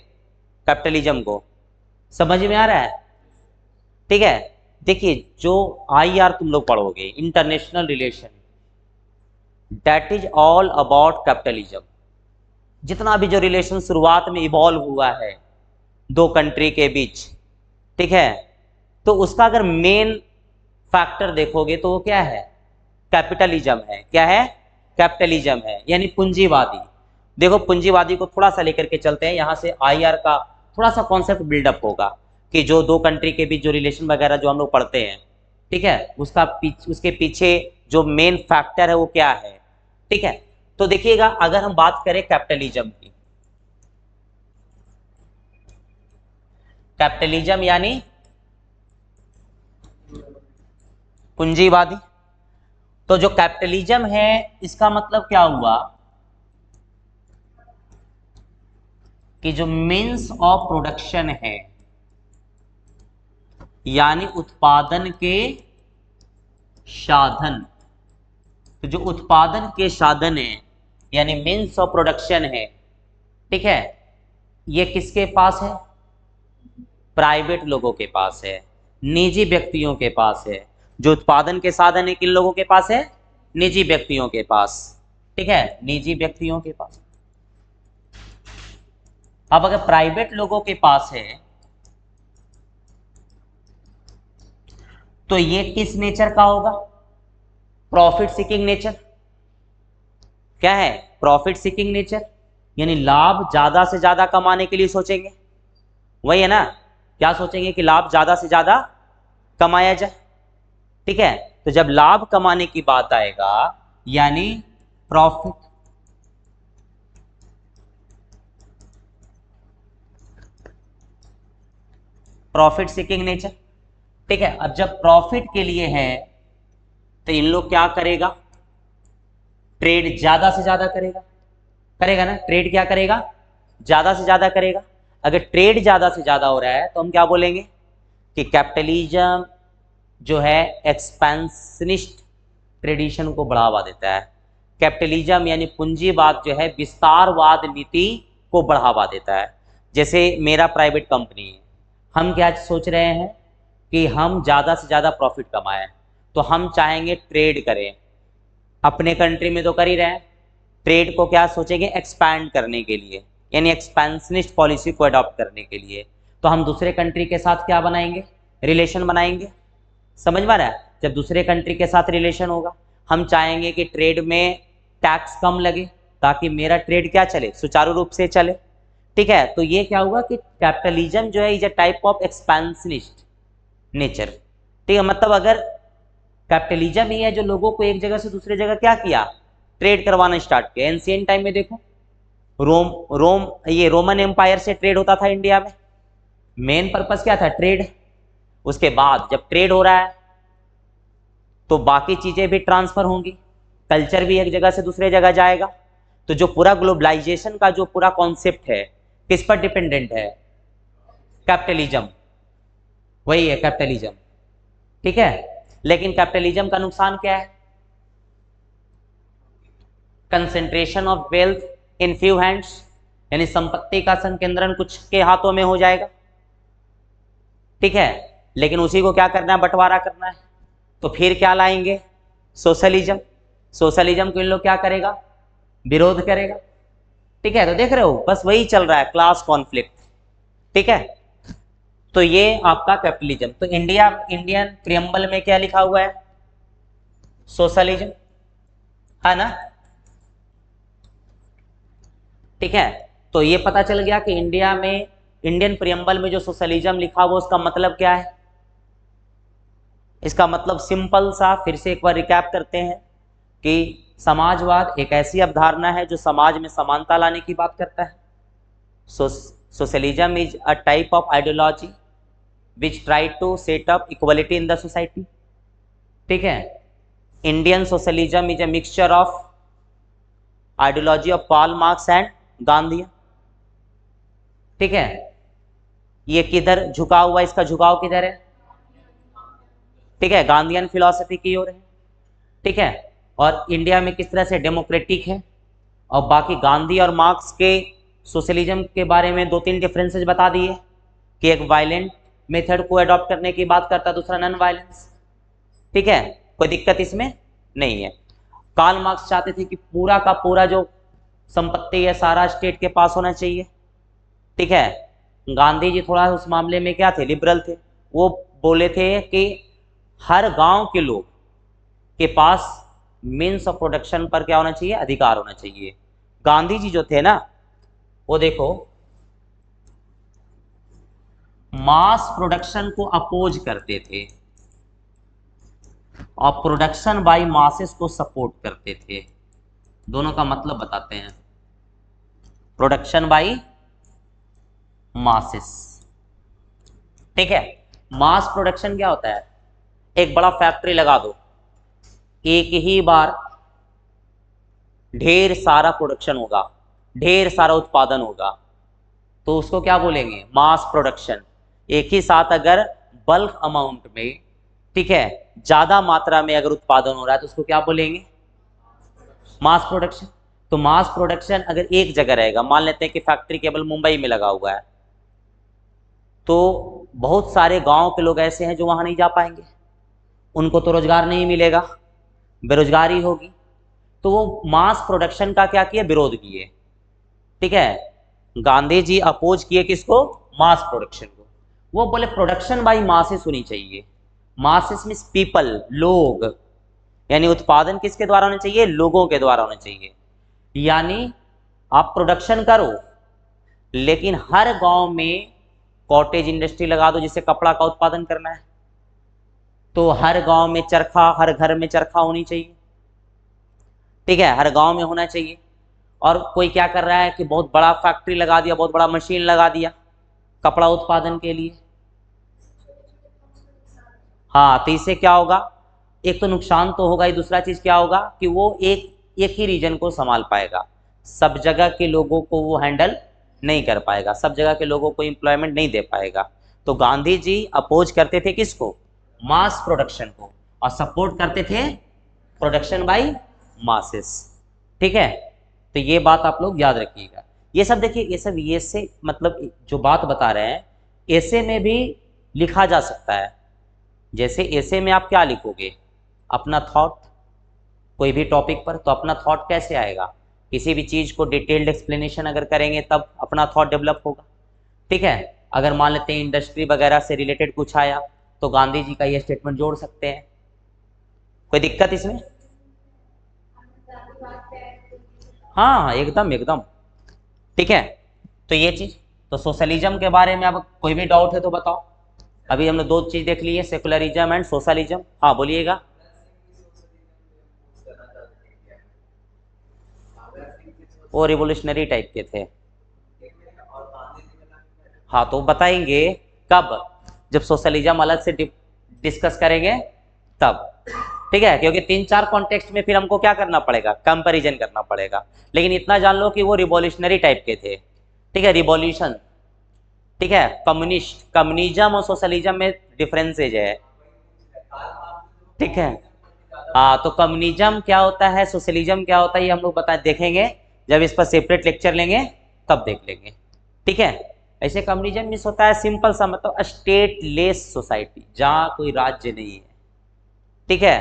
[SPEAKER 1] कैपिटलिज्म को, समझ में आ रहा है? ठीक है, देखिए जो IR तुम लोग पढ़ोगे, international relation, that is all about capitalism. जितना भी जो रिलेशन शुरुआत में इवॉल्व हुआ है दो कंट्री के बीच, ठीक है, तो उसका अगर मेन फैक्टर देखोगे तो वो क्या है, कैपिटलिज्म है। क्या है, कैपिटलिज्म है, यानी पूंजीवादी। देखो पूंजीवादी को थोड़ा सा लेकर के चलते हैं, यहां से IR का थोड़ा सा कॉन्सेप्ट बिल्डअप होगा कि जो दो कंट्री के बीच जो रिलेशन वगैरह जो हम लोग पढ़ते हैं, ठीक है, उसके पीछे जो मेन फैक्टर है वो क्या है। ठीक है, तो देखिएगा अगर हम बात करें कैपिटलिज्म की, कैपिटलिज्म यानी पूंजीवादी। तो जो कैपिटलिज्म है इसका मतलब क्या हुआ कि जो मीन्स ऑफ प्रोडक्शन है, यानी उत्पादन के साधन, तो जो उत्पादन के साधन है यानी मीन्स ऑफ प्रोडक्शन है, ठीक है, ये किसके पास है, प्राइवेट लोगों के पास है, निजी व्यक्तियों के पास है। जो उत्पादन के साधन है किन लोगों के पास है, निजी व्यक्तियों के पास। ठीक है, निजी व्यक्तियों के पास। अब अगर प्राइवेट लोगों के पास है तो ये किस नेचर का होगा, प्रॉफिट सीकिंग नेचर। क्या है, प्रॉफिट सीकिंग नेचर, यानी लाभ ज्यादा से ज्यादा कमाने के लिए सोचेंगे, वही है ना, क्या सोचेंगे कि लाभ ज्यादा से ज्यादा कमाया जाए। ठीक है, तो जब लाभ कमाने की बात आएगा यानी प्रॉफिट, प्रॉफिट सीकिंग नेचर। ठीक है, अब जब प्रॉफिट के लिए है तो इन लोग क्या करेगा, ट्रेड ज्यादा से ज्यादा करेगा, करेगा ना, ट्रेड क्या करेगा, ज्यादा से ज्यादा करेगा। अगर ट्रेड ज्यादा से ज्यादा हो रहा है तो हम क्या बोलेंगे कि कैपिटलिज्म जो है एक्सपेंशनिस्ट ट्रेडिशन को बढ़ावा देता है। कैपिटलिज्म यानी पूंजीवाद जो है विस्तारवाद नीति को बढ़ावा देता है। जैसे मेरा प्राइवेट कंपनी है, हम क्या सोच रहे हैं कि हम ज़्यादा से ज़्यादा प्रॉफिट कमाएं, तो हम चाहेंगे ट्रेड करें, अपने कंट्री में तो कर ही रहे हैं, ट्रेड को क्या सोचेंगे, एक्सपैंड करने के लिए, यानी एक्सपेंशनिस्ट पॉलिसी को अडॉप्ट करने के लिए। तो हम दूसरे कंट्री के साथ क्या बनाएंगे, रिलेशन बनाएंगे। समझ में आ रहा है, जब दूसरे कंट्री के साथ रिलेशन होगा हम चाहेंगे कि ट्रेड में टैक्स कम लगे, ताकि मेरा ट्रेड क्या चले, सुचारू रूप से चले। ठीक है, तो ये क्या हुआ कि कैपिटलिज्म जो है is a type of expansionist nature. ठीक है, मतलब अगर कैपिटलिज्म ही है जो लोगों को एक जगह से दूसरी जगह क्या किया, ट्रेड करवाना स्टार्ट किया। एंशिएंट टाइम में देखो रोम ये रोमन एम्पायर से ट्रेड होता था इंडिया में, मेन पर्पस क्या था, ट्रेड। उसके बाद जब ट्रेड हो रहा है तो बाकी चीजें भी ट्रांसफर होंगी, कल्चर भी एक जगह से दूसरे जगह जाएगा। तो जो पूरा ग्लोबलाइजेशन का जो पूरा कॉन्सेप्ट है किस पर डिपेंडेंट है, कैपिटलिज्म, वही है कैपिटलिज्म। ठीक है, लेकिन कैपिटलिज्म का नुकसान क्या है, concentration of wealth in few hands, यानी संपत्ति का संकेंद्रण कुछ के हाथों में हो जाएगा। ठीक है, लेकिन उसी को क्या करना है, बंटवारा करना है। तो फिर क्या लाएंगे, सोशलिज्म। सोशलिज्म को इन लोग क्या करेगा, विरोध करेगा। ठीक है, तो देख रहे हो बस वही चल रहा है, क्लास कॉन्फ्लिक्ट। ठीक है, तो ये आपका कैपिटलिज्म। तो इंडियन प्रियम्बल में क्या लिखा हुआ है, सोशलिज्म, है ना। ठीक है, तो ये पता चल गया कि इंडियन प्रियम्बल में जो सोशलिज्म लिखा हुआ उसका मतलब क्या है। इसका मतलब सिंपल सा फिर से एक बार रिकैप करते हैं कि समाजवाद एक ऐसी अवधारणा है जो समाज में समानता लाने की बात करता है। Socialism is a type of ideology which try to set up equality in the society. ठीक है, Indian socialism is a mixture of ideology of Karl Marx and Gandhi. ठीक है, ये किधर झुका हुआ, इसका झुकाव किधर है, ठीक है, गांधीयन फिलॉसफी की ओर है। ठीक है, और इंडिया में किस तरह से डेमोक्रेटिक है। और बाकी गांधी और मार्क्स के सोशलिज्म के बारे में 2-3 डिफरेंसेस बता दिए कि एक वायलेंट मेथड को अडॉप्ट करने की बात करता है, दूसरा नॉन वायलेंस। ठीक है, कोई दिक्कत इसमें नहीं है। कार्ल मार्क्स चाहते थे कि पूरा का पूरा जो संपत्ति है सारा स्टेट के पास होना चाहिए। ठीक है, गांधी जी थोड़ा उस मामले में क्या थे, लिबरल थे। वो बोले थे कि हर गांव के लोग के पास मीन्स ऑफ प्रोडक्शन पर क्या होना चाहिए, अधिकार होना चाहिए। गांधी जी जो थे ना, वो देखो मास प्रोडक्शन को अपोज करते थे और प्रोडक्शन बाय मासेस को सपोर्ट करते थे। दोनों का मतलब बताते हैं, प्रोडक्शन बाय मासेस। ठीक है, मास प्रोडक्शन क्या होता है, एक बड़ा फैक्ट्री लगा दो, एक ही बार ढेर सारा प्रोडक्शन होगा, ढेर सारा उत्पादन होगा, तो उसको क्या बोलेंगे, मास प्रोडक्शन। एक ही साथ अगर बल्क अमाउंट में, ठीक है, ज्यादा मात्रा में अगर उत्पादन हो रहा है तो उसको क्या बोलेंगे, मास प्रोडक्शन। तो मास प्रोडक्शन अगर एक जगह रहेगा, मान लेते हैं कि फैक्ट्री केवल मुंबई में लगा हुआ है, तो बहुत सारे गांव के लोग ऐसे हैं जो वहां नहीं जा पाएंगे, उनको तो रोजगार नहीं मिलेगा, बेरोजगारी होगी। तो वो मास प्रोडक्शन का क्या किए, विरोध किए। ठीक है, गांधी जी अपोज किए किसको, मास प्रोडक्शन को। वो बोले प्रोडक्शन बाई मासेस होनी चाहिए। मासेस मींस पीपल, लोग, यानी उत्पादन किसके द्वारा होना चाहिए, लोगों के द्वारा होना चाहिए। यानी आप प्रोडक्शन करो लेकिन हर गांव में कॉटेज इंडस्ट्री लगा दो जिससे कपड़ा का उत्पादन करना है, तो हर गांव में चरखा, हर घर में चरखा होनी चाहिए। ठीक है, हर गांव में होना चाहिए। और कोई क्या कर रहा है कि बहुत बड़ा फैक्ट्री लगा दिया, बहुत बड़ा मशीन लगा दिया कपड़ा उत्पादन के लिए। हाँ, तो इससे क्या होगा, एक तो नुकसान तो होगा ही, दूसरा चीज क्या होगा कि वो एक ही रीजन को संभाल पाएगा, सब जगह के लोगों को वो हैंडल नहीं कर पाएगा, सब जगह के लोगों को एम्प्लॉयमेंट नहीं दे पाएगा। तो गांधी जी अपोज करते थे किसको, मास प्रोडक्शन को, और सपोर्ट करते थे प्रोडक्शन बाय मासेस। ठीक है, तो ये बात आप लोग याद रखिएगा। ये सब देखिए, ये सब ये से मतलब जो बात बता रहे हैं ऐसे में भी लिखा जा सकता है। जैसे ऐसे में आप क्या लिखोगे, अपना थॉट, कोई भी टॉपिक पर, तो अपना थॉट कैसे आएगा, किसी भी चीज को डिटेल्ड एक्सप्लेनेशन अगर करेंगे तब अपना थॉट डेवलप होगा। ठीक है, अगर मान लेते हैं इंडस्ट्री वगैरह से रिलेटेड कुछ आया तो गांधी जी का ये स्टेटमेंट जोड़ सकते हैं, कोई दिक्कत इसमें। हाँ एकदम एकदम, ठीक है। तो ये चीज, तो सोशलिज्म के बारे में अब कोई भी डाउट है तो बताओ। अभी हमने दो चीज देख ली है, सेकुलरिज्म एंड सोशलिज्म। हाँ बोलिएगा। वो रिवोल्यूशनरी टाइप के थे। हाँ तो बताएंगे कब, जब सोशलिज्म अलग से डिस्कस करेंगे तब, ठीक है। क्योंकि तीन चार कॉन्टेक्स्ट में फिर हमको क्या करना पड़ेगा, कंपैरिजन करना पड़ेगा। लेकिन इतना जान लो कि वो रिवॉल्यूशनरी टाइप के थे, ठीक है, रिवॉल्यूशन, ठीक है। कम्युनिस्ट, कम्युनिज्म और सोशलिज्म में डिफरेंसेज है, ठीक है। हाँ तो कम्युनिज्म क्या होता है, सोशलिज्म क्या होता है, ये हम लोग बता देखेंगे जब इस पर सेपरेट लेक्चर लेंगे तब देख लेंगे, ठीक है। ऐसे कम्युनिज्म मीन्स होता है सिंपल सा मतलब स्टेट लेस सोसाइटी, जहाँ कोई राज्य नहीं है, ठीक है।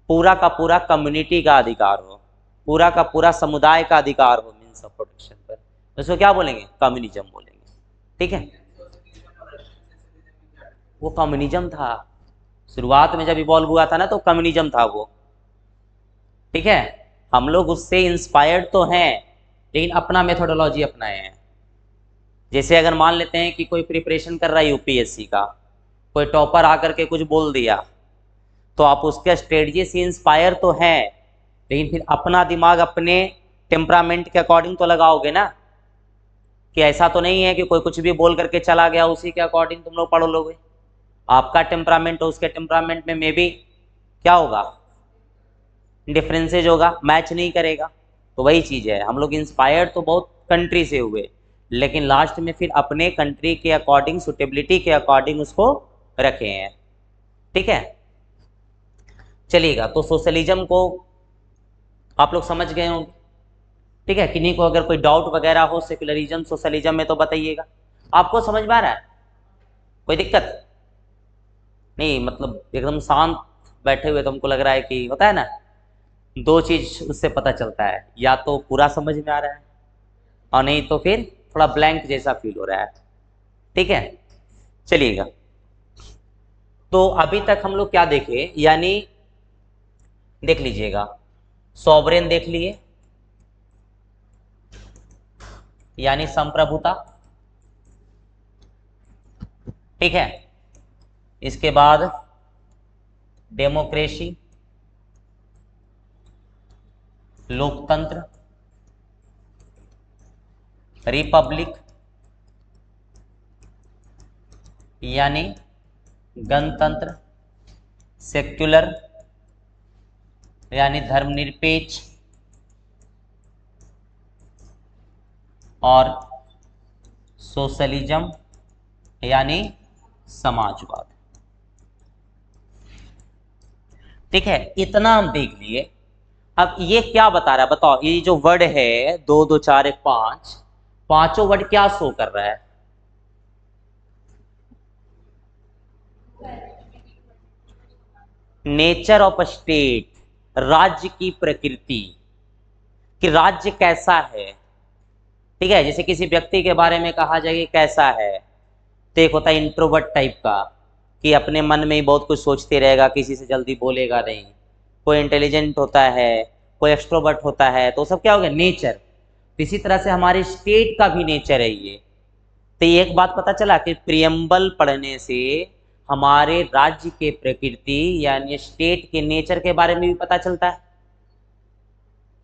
[SPEAKER 1] पूरा का पूरा कम्युनिटी का अधिकार हो, पूरा का पूरा समुदाय का अधिकार हो, मीन्स ऑफ प्रोटेक्शन पर, तो इसको क्या बोलेंगे, कम्युनिज्म बोलेंगे, ठीक है। वो कम्युनिज्म था, शुरुआत में जब इवॉल्व हुआ था ना तो कम्युनिज्म था वो, ठीक है। हम लोग उससे इंस्पायर्ड तो हैं लेकिन अपना मेथोडोलॉजी अपनाए हैं। जैसे अगर मान लेते हैं कि कोई प्रिपरेशन कर रहा है यूपीएससी का, कोई टॉपर आकर के कुछ बोल दिया, तो आप उसके स्ट्रेटजी से इंस्पायर तो हैं लेकिन फिर अपना दिमाग अपने टेम्परामेंट के अकॉर्डिंग तो लगाओगे ना, कि ऐसा तो नहीं है कि कोई कुछ भी बोल करके चला गया उसी के अकॉर्डिंग तुम लोग पढ़ लोगे। आपका टेम्परामेंट और उसके टेम्परामेंट में मे बी क्या होगा, डिफरेंसेज होगा, मैच नहीं करेगा। तो वही चीज़ है, हम लोग इंस्पायर्ड तो बहुत कंट्री से हुए लेकिन लास्ट में फिर अपने कंट्री के अकॉर्डिंग, सुटेबिलिटी के अकॉर्डिंग उसको रखे हैं, ठीक है। चलिएगा, तो सोशलिज्म को आप लोग समझ गए होंगे, ठीक है। किन्हीं को अगर कोई डाउट वगैरह हो सेकुलरिज्म सोशलिज्म में तो बताइएगा। आपको समझ में आ रहा है, कोई दिक्कत नहीं, मतलब एकदम शांत बैठे हुए तो हमको लग रहा है कि होता है ना, दो चीज उससे पता चलता है, या तो पूरा समझ में आ रहा है और नहीं तो फिर थोड़ा ब्लैंक जैसा फील हो रहा है, ठीक है। चलिएगा, तो अभी तक हम लोग क्या देखे, यानी देख लीजिएगा, सॉवरेन देख लिए, यानी संप्रभुता, ठीक है। इसके बाद डेमोक्रेसी, लोकतंत्र, रिपब्लिक यानी गणतंत्र, सेक्युलर यानी धर्मनिरपेक्ष, और सोशलिज्म यानी समाजवाद, ठीक है। इतना हम देख लिए। अब ये क्या बता रहा है बताओ, ये जो वर्ड है दो दो चार एक पांच, पांचों वर्ड क्या शो कर रहा है, नेचर ऑफ स्टेट, राज्य की प्रकृति, कि राज्य कैसा है, ठीक है। जैसे किसी व्यक्ति के बारे में कहा जाए कि कैसा है, तो एक होता है इंट्रोवर्ट टाइप का, कि अपने मन में ही बहुत कुछ सोचते रहेगा, किसी से जल्दी बोलेगा नहीं। कोई इंटेलिजेंट होता है, कोई एक्सट्रोवर्ट होता है, तो सब क्या हो गया, नेचर। इसी तरह से हमारे स्टेट का भी नेचर है ये। तो ये एक बात पता चला कि प्रियम्बल पढ़ने से हमारे राज्य के प्रकृति यानी स्टेट के नेचर के बारे में भी पता चलता है,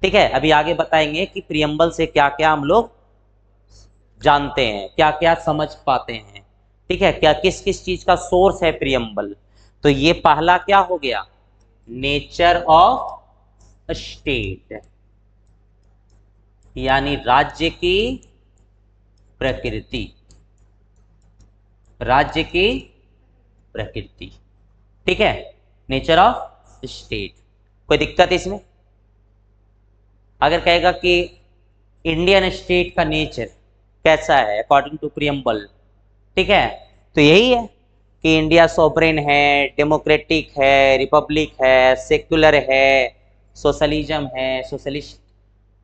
[SPEAKER 1] ठीक है। अभी आगे बताएंगे कि प्रियम्बल से क्या क्या हम लोग जानते हैं, क्या क्या समझ पाते हैं, ठीक है, क्या किस किस चीज का सोर्स है प्रियम्बल। तो ये पहला क्या हो गया, नेचर ऑफ स्टेट, यानी राज्य की प्रकृति, राज्य की प्रकृति, ठीक है, नेचर ऑफ स्टेट। कोई दिक्कत इसमें, अगर कहेगा कि इंडियन स्टेट का नेचर कैसा है अकॉर्डिंग टू प्रियम्बल, ठीक है, तो यही है कि इंडिया सॉवरेन है, डेमोक्रेटिक है, रिपब्लिक है, सेक्युलर है, सोशलिज्म है, सोशलिस्ट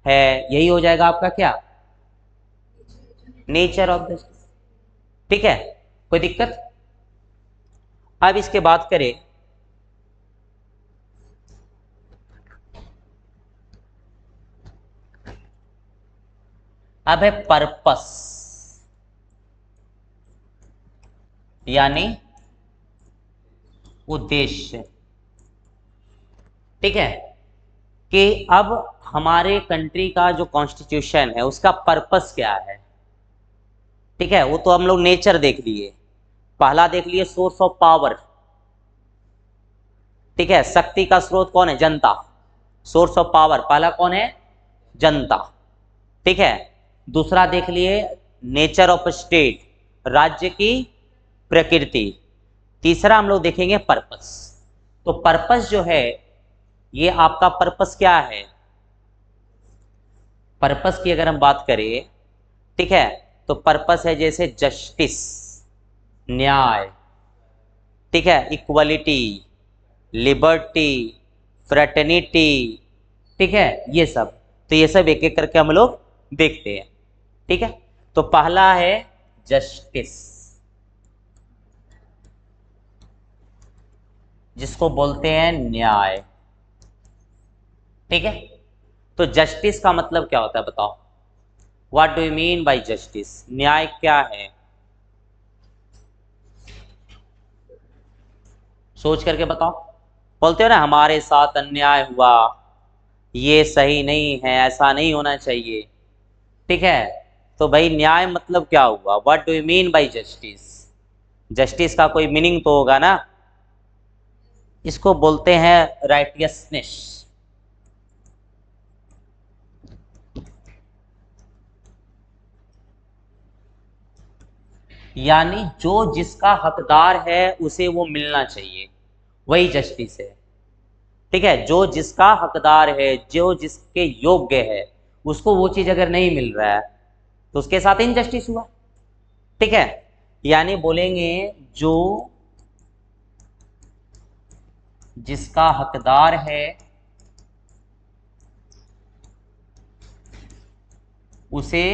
[SPEAKER 1] है, यही हो जाएगा आपका क्या, नेचर ऑफ द, ठीक है। कोई दिक्कत। अब इसके बात करें, अब है पर्पस, यानी उद्देश्य। ठीक है, कि अब हमारे कंट्री का जो कॉन्स्टिट्यूशन है उसका पर्पस क्या है। ठीक है, वो तो हम लोग नेचर देख लिए, पहला देख लिए सोर्स ऑफ पावर। ठीक है, शक्ति का स्रोत कौन है? जनता। सोर्स ऑफ पावर पहला कौन है? जनता। ठीक है, दूसरा देख लिए नेचर ऑफ स्टेट, राज्य की प्रकृति। तीसरा हम लोग देखेंगे पर्पस। तो पर्पस जो है, ये आपका पर्पस क्या है? पर्पस की अगर हम बात करें, ठीक है, तो पर्पस है जैसे जस्टिस, न्याय, ठीक है, इक्वलिटी, लिबर्टी, फ्रेटर्निटी, ठीक है, ये सब। तो ये सब एक एक करके हम लोग देखते हैं। ठीक है, तो पहला है जस्टिस, जिसको बोलते हैं न्याय। ठीक है, तो जस्टिस का मतलब क्या होता है बताओ? What do you mean by justice? न्याय क्या है? सोच करके बताओ। बोलते हो ना हमारे साथ अन्याय हुआ, ये सही नहीं है, ऐसा नहीं होना चाहिए। ठीक है, तो भाई न्याय मतलब क्या हुआ? What do you mean by justice? Justice का कोई मीनिंग तो होगा ना। इसको बोलते हैं राइटियसनेस, यानी जो जिसका हकदार है उसे वो मिलना चाहिए, वही जस्टिस है। ठीक है, जो जिसका हकदार है, जो जिसके योग्य है, उसको वो चीज अगर नहीं मिल रहा है तो उसके साथ इनजस्टिस हुआ। ठीक है, यानी बोलेंगे जो जिसका हकदार है उसे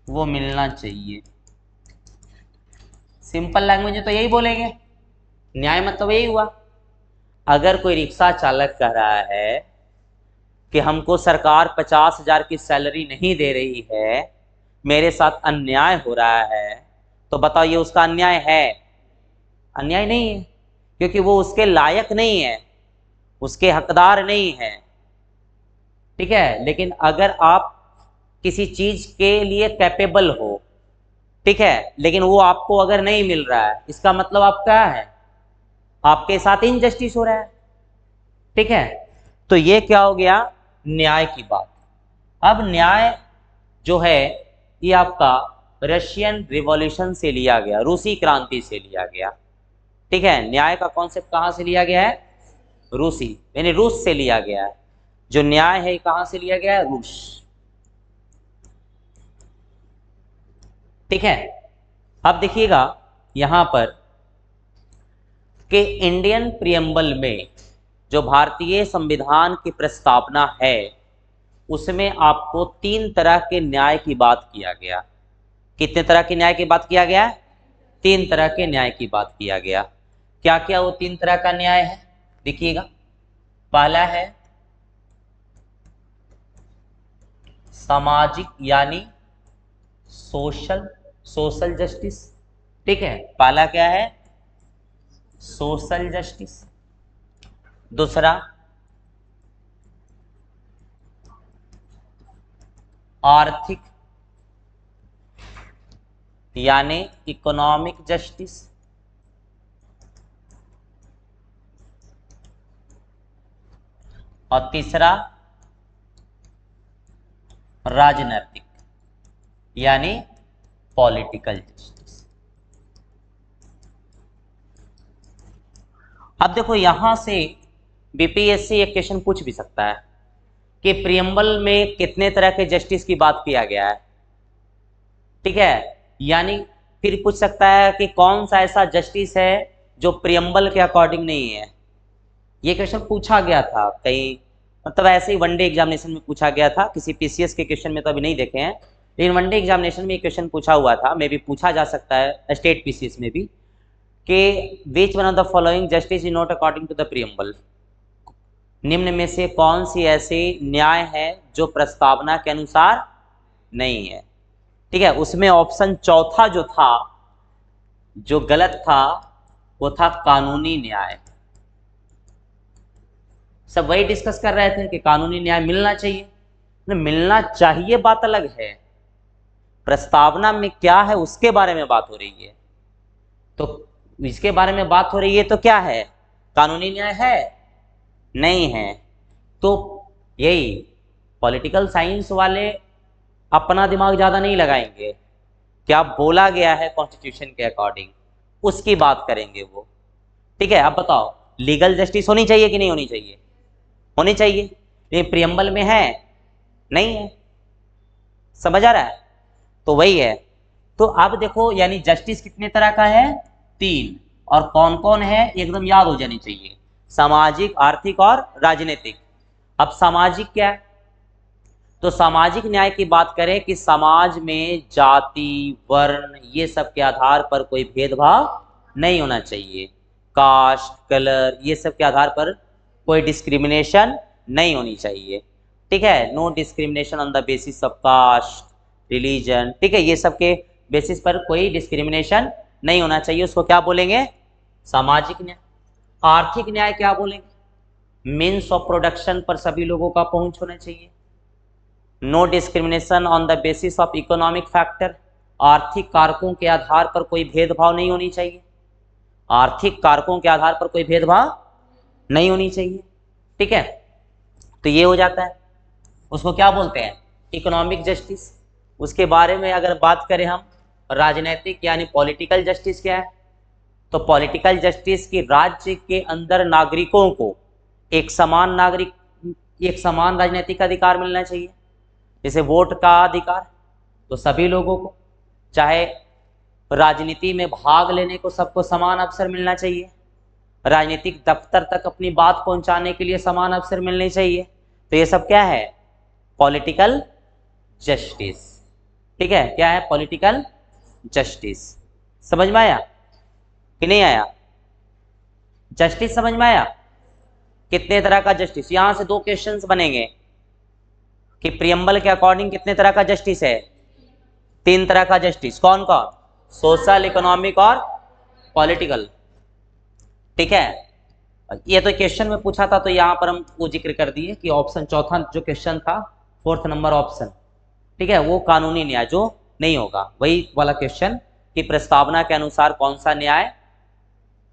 [SPEAKER 1] वो मिलना चाहिए। सिंपल लैंग्वेज में तो यही बोलेंगे, न्याय मतलब यही हुआ। अगर कोई रिक्शा चालक कह रहा है कि हमको सरकार 50,000 की सैलरी नहीं दे रही है, मेरे साथ अन्याय हो रहा है, तो बताओ ये उसका अन्याय है? अन्याय नहीं है, क्योंकि वो उसके लायक नहीं है, उसके हकदार नहीं है। ठीक है, लेकिन अगर आप किसी चीज के लिए कैपेबल हो, ठीक है, लेकिन वो आपको अगर नहीं मिल रहा है, इसका मतलब आप क्या है? आपके साथ इनजस्टिस हो रहा है। ठीक है, तो ये क्या हो गया? न्याय की बात। अब न्याय जो है ये आपका रशियन रिवॉल्यूशन से लिया गया, रूसी क्रांति से लिया गया। ठीक है, न्याय का कॉन्सेप्ट कहां से लिया गया है? रूसी, यानी रूस से लिया गया है। जो न्याय है कहां से लिया गया है? रूस। ठीक है, अब देखिएगा यहां पर कि इंडियन प्रियम्बल में जो भारतीय संविधान की प्रस्तावना है उसमें आपको 3 तरह के न्याय की बात किया गया। कितने तरह के न्याय की बात किया गया? 3 तरह के न्याय की बात किया गया। क्या क्या वो 3 तरह का न्याय है? देखिएगा, पहला है सामाजिक, यानी सोशल जस्टिस। ठीक है, पहला क्या है? Social justice. दूसरा आर्थिक, यानी इकोनॉमिक जस्टिस। और तीसरा राजनीतिक, यानी पॉलिटिकल जस्टिस। अब देखो यहां से बीपीएससी एक क्वेश्चन पूछ भी सकता है कि प्रियम्बल में कितने तरह के जस्टिस की बात किया गया है। ठीक है, यानी फिर पूछ सकता है कि कौन सा ऐसा जस्टिस है जो प्रियम्बल के अकॉर्डिंग नहीं है। ये क्वेश्चन पूछा गया था कहीं, मतलब ऐसे ही वनडे एग्जामिनेशन में पूछा गया था, किसी पीसीएस के क्वेश्चन में तो अभी नहीं देखे हैं, लेकिन वनडे एग्जामिनेशन में ये क्वेश्चन पूछा हुआ था, मे भी पूछा जा सकता है स्टेट पीसीएस में भी, कि which one of the following justice is not according to the preamble. निम्न में से कौन सी ऐसी न्याय है जो प्रस्तावना के अनुसार नहीं है। ठीक है, उसमें ऑप्शन चौथा जो था, जो गलत था, वो था कानूनी न्याय। सब वही डिस्कस कर रहे थे कि कानूनी न्याय मिलना चाहिए। मिलना चाहिए बात अलग है, प्रस्तावना में क्या है उसके बारे में बात हो रही है। तो इसके बारे में बात हो रही है तो क्या है, कानूनी न्याय है? नहीं है। तो यही पॉलिटिकल साइंस वाले अपना दिमाग ज्यादा नहीं लगाएंगे, क्या बोला गया है कॉन्स्टिट्यूशन के अकॉर्डिंग उसकी बात करेंगे वो। ठीक है, अब बताओ लीगल जस्टिस होनी चाहिए कि नहीं होनी चाहिए? होनी चाहिए। ये प्रियम्बल में है? नहीं है। समझ आ रहा है? तो वही है। तो अब देखो यानी जस्टिस कितने तरह का है? 3। और कौन कौन है एकदम याद हो जानी चाहिए, सामाजिक, आर्थिक और राजनीतिक। अब सामाजिक क्या है? तो सामाजिक न्याय की बात करें कि समाज में जाति, वर्ण, ये सब के आधार पर कोई भेदभाव नहीं होना चाहिए। कास्ट, कलर, ये सब के आधार पर कोई डिस्क्रिमिनेशन नहीं होनी चाहिए। ठीक है, no discrimination on the basis of caste, religion. ठीक है, ये सब के बेसिस पर कोई डिस्क्रिमिनेशन नहीं होना चाहिए, उसको क्या बोलेंगे? सामाजिक न्याय। आर्थिक न्याय क्या बोलेंगे? मीन्स ऑफ प्रोडक्शन पर सभी लोगों का पहुंच होना चाहिए। No discrimination on the basis of economic factor, आर्थिक कारकों के आधार पर कोई भेदभाव नहीं होनी चाहिए। आर्थिक कारकों के आधार पर कोई भेदभाव नहीं होनी चाहिए। ठीक है, तो ये हो जाता है, उसको क्या बोलते हैं? Economic justice. उसके बारे में अगर बात करें हम, राजनैतिक यानी पॉलिटिकल जस्टिस क्या है? तो पॉलिटिकल जस्टिस की राज्य के अंदर नागरिकों को एक समान राजनीतिक अधिकार मिलना चाहिए। जैसे वोट का अधिकार, तो सभी लोगों को, चाहे राजनीति में भाग लेने को सबको समान अवसर मिलना चाहिए, राजनीतिक दफ्तर तक अपनी बात पहुंचाने के लिए समान अवसर मिलने चाहिए। तो ये सब क्या है? Political justice. ठीक है, क्या है? Political justice. समझ में आया कि नहीं आया? जस्टिस समझ में आया? कितने तरह का जस्टिस, यहां से 2 क्वेश्चंस बनेंगे कि प्रियम्बल के अकॉर्डिंग कितने तरह का जस्टिस है? 3 तरह का जस्टिस। कौन कौन? सोशल, इकोनॉमिक और पॉलिटिकल। ठीक है, ये तो क्वेश्चन में पूछा था, तो यहां पर हम वो जिक्र कर दिए कि ऑप्शन चौथा जो क्वेश्चन था, 4th नंबर ऑप्शन, ठीक है, वो कानूनी न्याय जो नहीं होगा, वही वाला क्वेश्चन कि प्रस्तावना के अनुसार कौन सा न्याय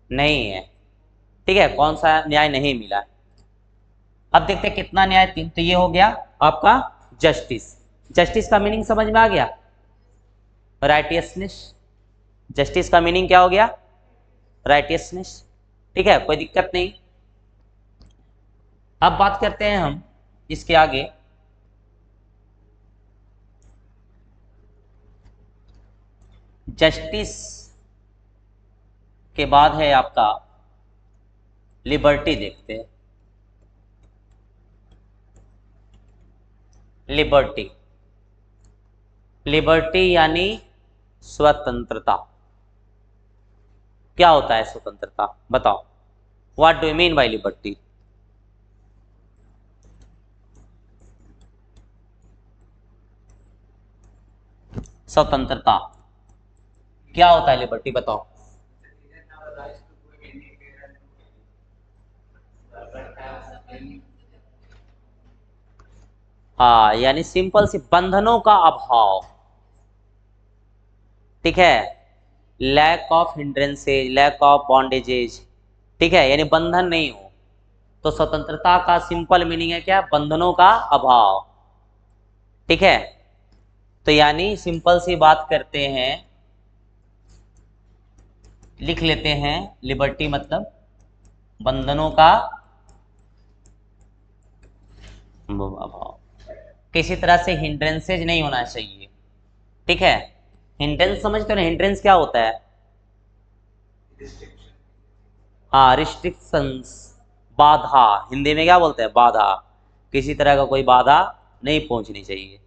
[SPEAKER 1] नहीं है। ठीक है, कौन सा न्याय नहीं मिला। अब देखते हैं कितना न्याय, 3। तो ये हो गया आपका जस्टिस। जस्टिस का मीनिंग समझ में आ गया? राइटियसनेस। जस्टिस का मीनिंग क्या हो गया? राइटियसनेस। ठीक है, कोई दिक्कत नहीं। अब बात करते हैं हम इसके आगे, जस्टिस के बाद है आपका लिबर्टी। देखते हैं लिबर्टी। लिबर्टी यानी स्वतंत्रता। क्या होता है स्वतंत्रता? बताओ, what do you mean by liberty? स्वतंत्रता क्या होता है? लिबर्टी बताओ। हाँ, यानी सिंपल सी बंधनों का अभाव। ठीक है, lack of hindrances, lack of bondages. ठीक है, यानी बंधन नहीं हो। तो स्वतंत्रता का सिंपल मीनिंग है क्या? बंधनों का अभाव। ठीक है, तो यानी सिंपल सी बात करते हैं, लिख लेते हैं, लिबर्टी मतलब बंधनों का अभाव। किसी तरह से हिंड्रेंसेज नहीं होना चाहिए। ठीक है, हिंड्रेंस समझते हो ना? हिंड्रेंस क्या होता है? हाँ, रिस्ट्रिक्शंस, बाधा। हिंदी में क्या बोलते हैं? बाधा। किसी तरह का कोई बाधा नहीं पहुंचनी चाहिए।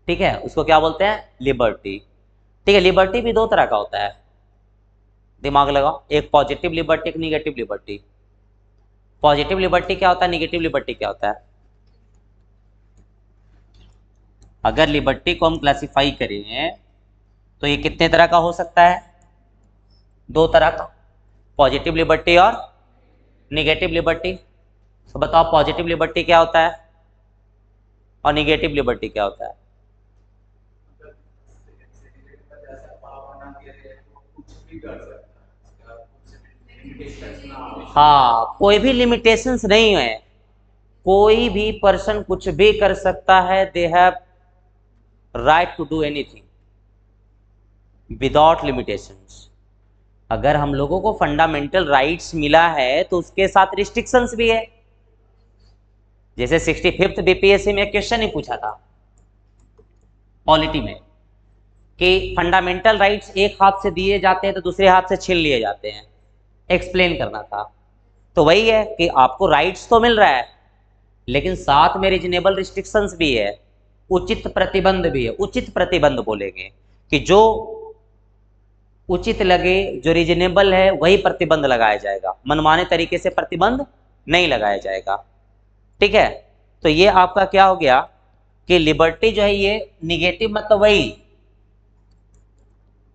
[SPEAKER 1] ठीक है, उसको क्या बोलते हैं? लिबर्टी। ठीक है, लिबर्टी भी 2 तरह का होता है, दिमाग लगाओ, एक पॉजिटिव लिबर्टी, एक निगेटिव लिबर्टी। पॉजिटिव लिबर्टी क्या होता है? निगेटिव लिबर्टी क्या होता है? अगर लिबर्टी को हम क्लासिफाई करें तो ये कितने तरह का हो सकता है? दो तरह का, पॉजिटिव लिबर्टी और निगेटिव लिबर्टी। तो बताओ पॉजिटिव लिबर्टी क्या होता है और निगेटिव लिबर्टी क्या होता है? हाँ, कोई भी लिमिटेशंस नहीं है, कोई भी पर्सन कुछ भी कर सकता है। They have right to do anything without limitations. अगर हम लोगों को फंडामेंटल राइट्स मिला है तो उसके साथ रिस्ट्रिक्शंस भी है। जैसे 65th बीपीएससी में क्वेश्चन ही पूछा था पॉलिटी में कि फंडामेंटल राइट्स एक हाथ से दिए जाते हैं तो दूसरे हाथ से छीन लिए जाते हैं, एक्सप्लेन करना था। तो वही है कि आपको राइट्स तो मिल रहा है लेकिन साथ में रीजनेबल रिस्ट्रिक्शंस भी है, उचित प्रतिबंध भी है। उचित प्रतिबंध बोलेंगे कि जो उचित लगे, जो रीजनेबल है वही प्रतिबंध लगाया जाएगा, मनमाने तरीके से प्रतिबंध नहीं लगाया जाएगा। ठीक है, तो ये आपका क्या हो गया कि लिबर्टी जो है ये निगेटिव मतलब वही,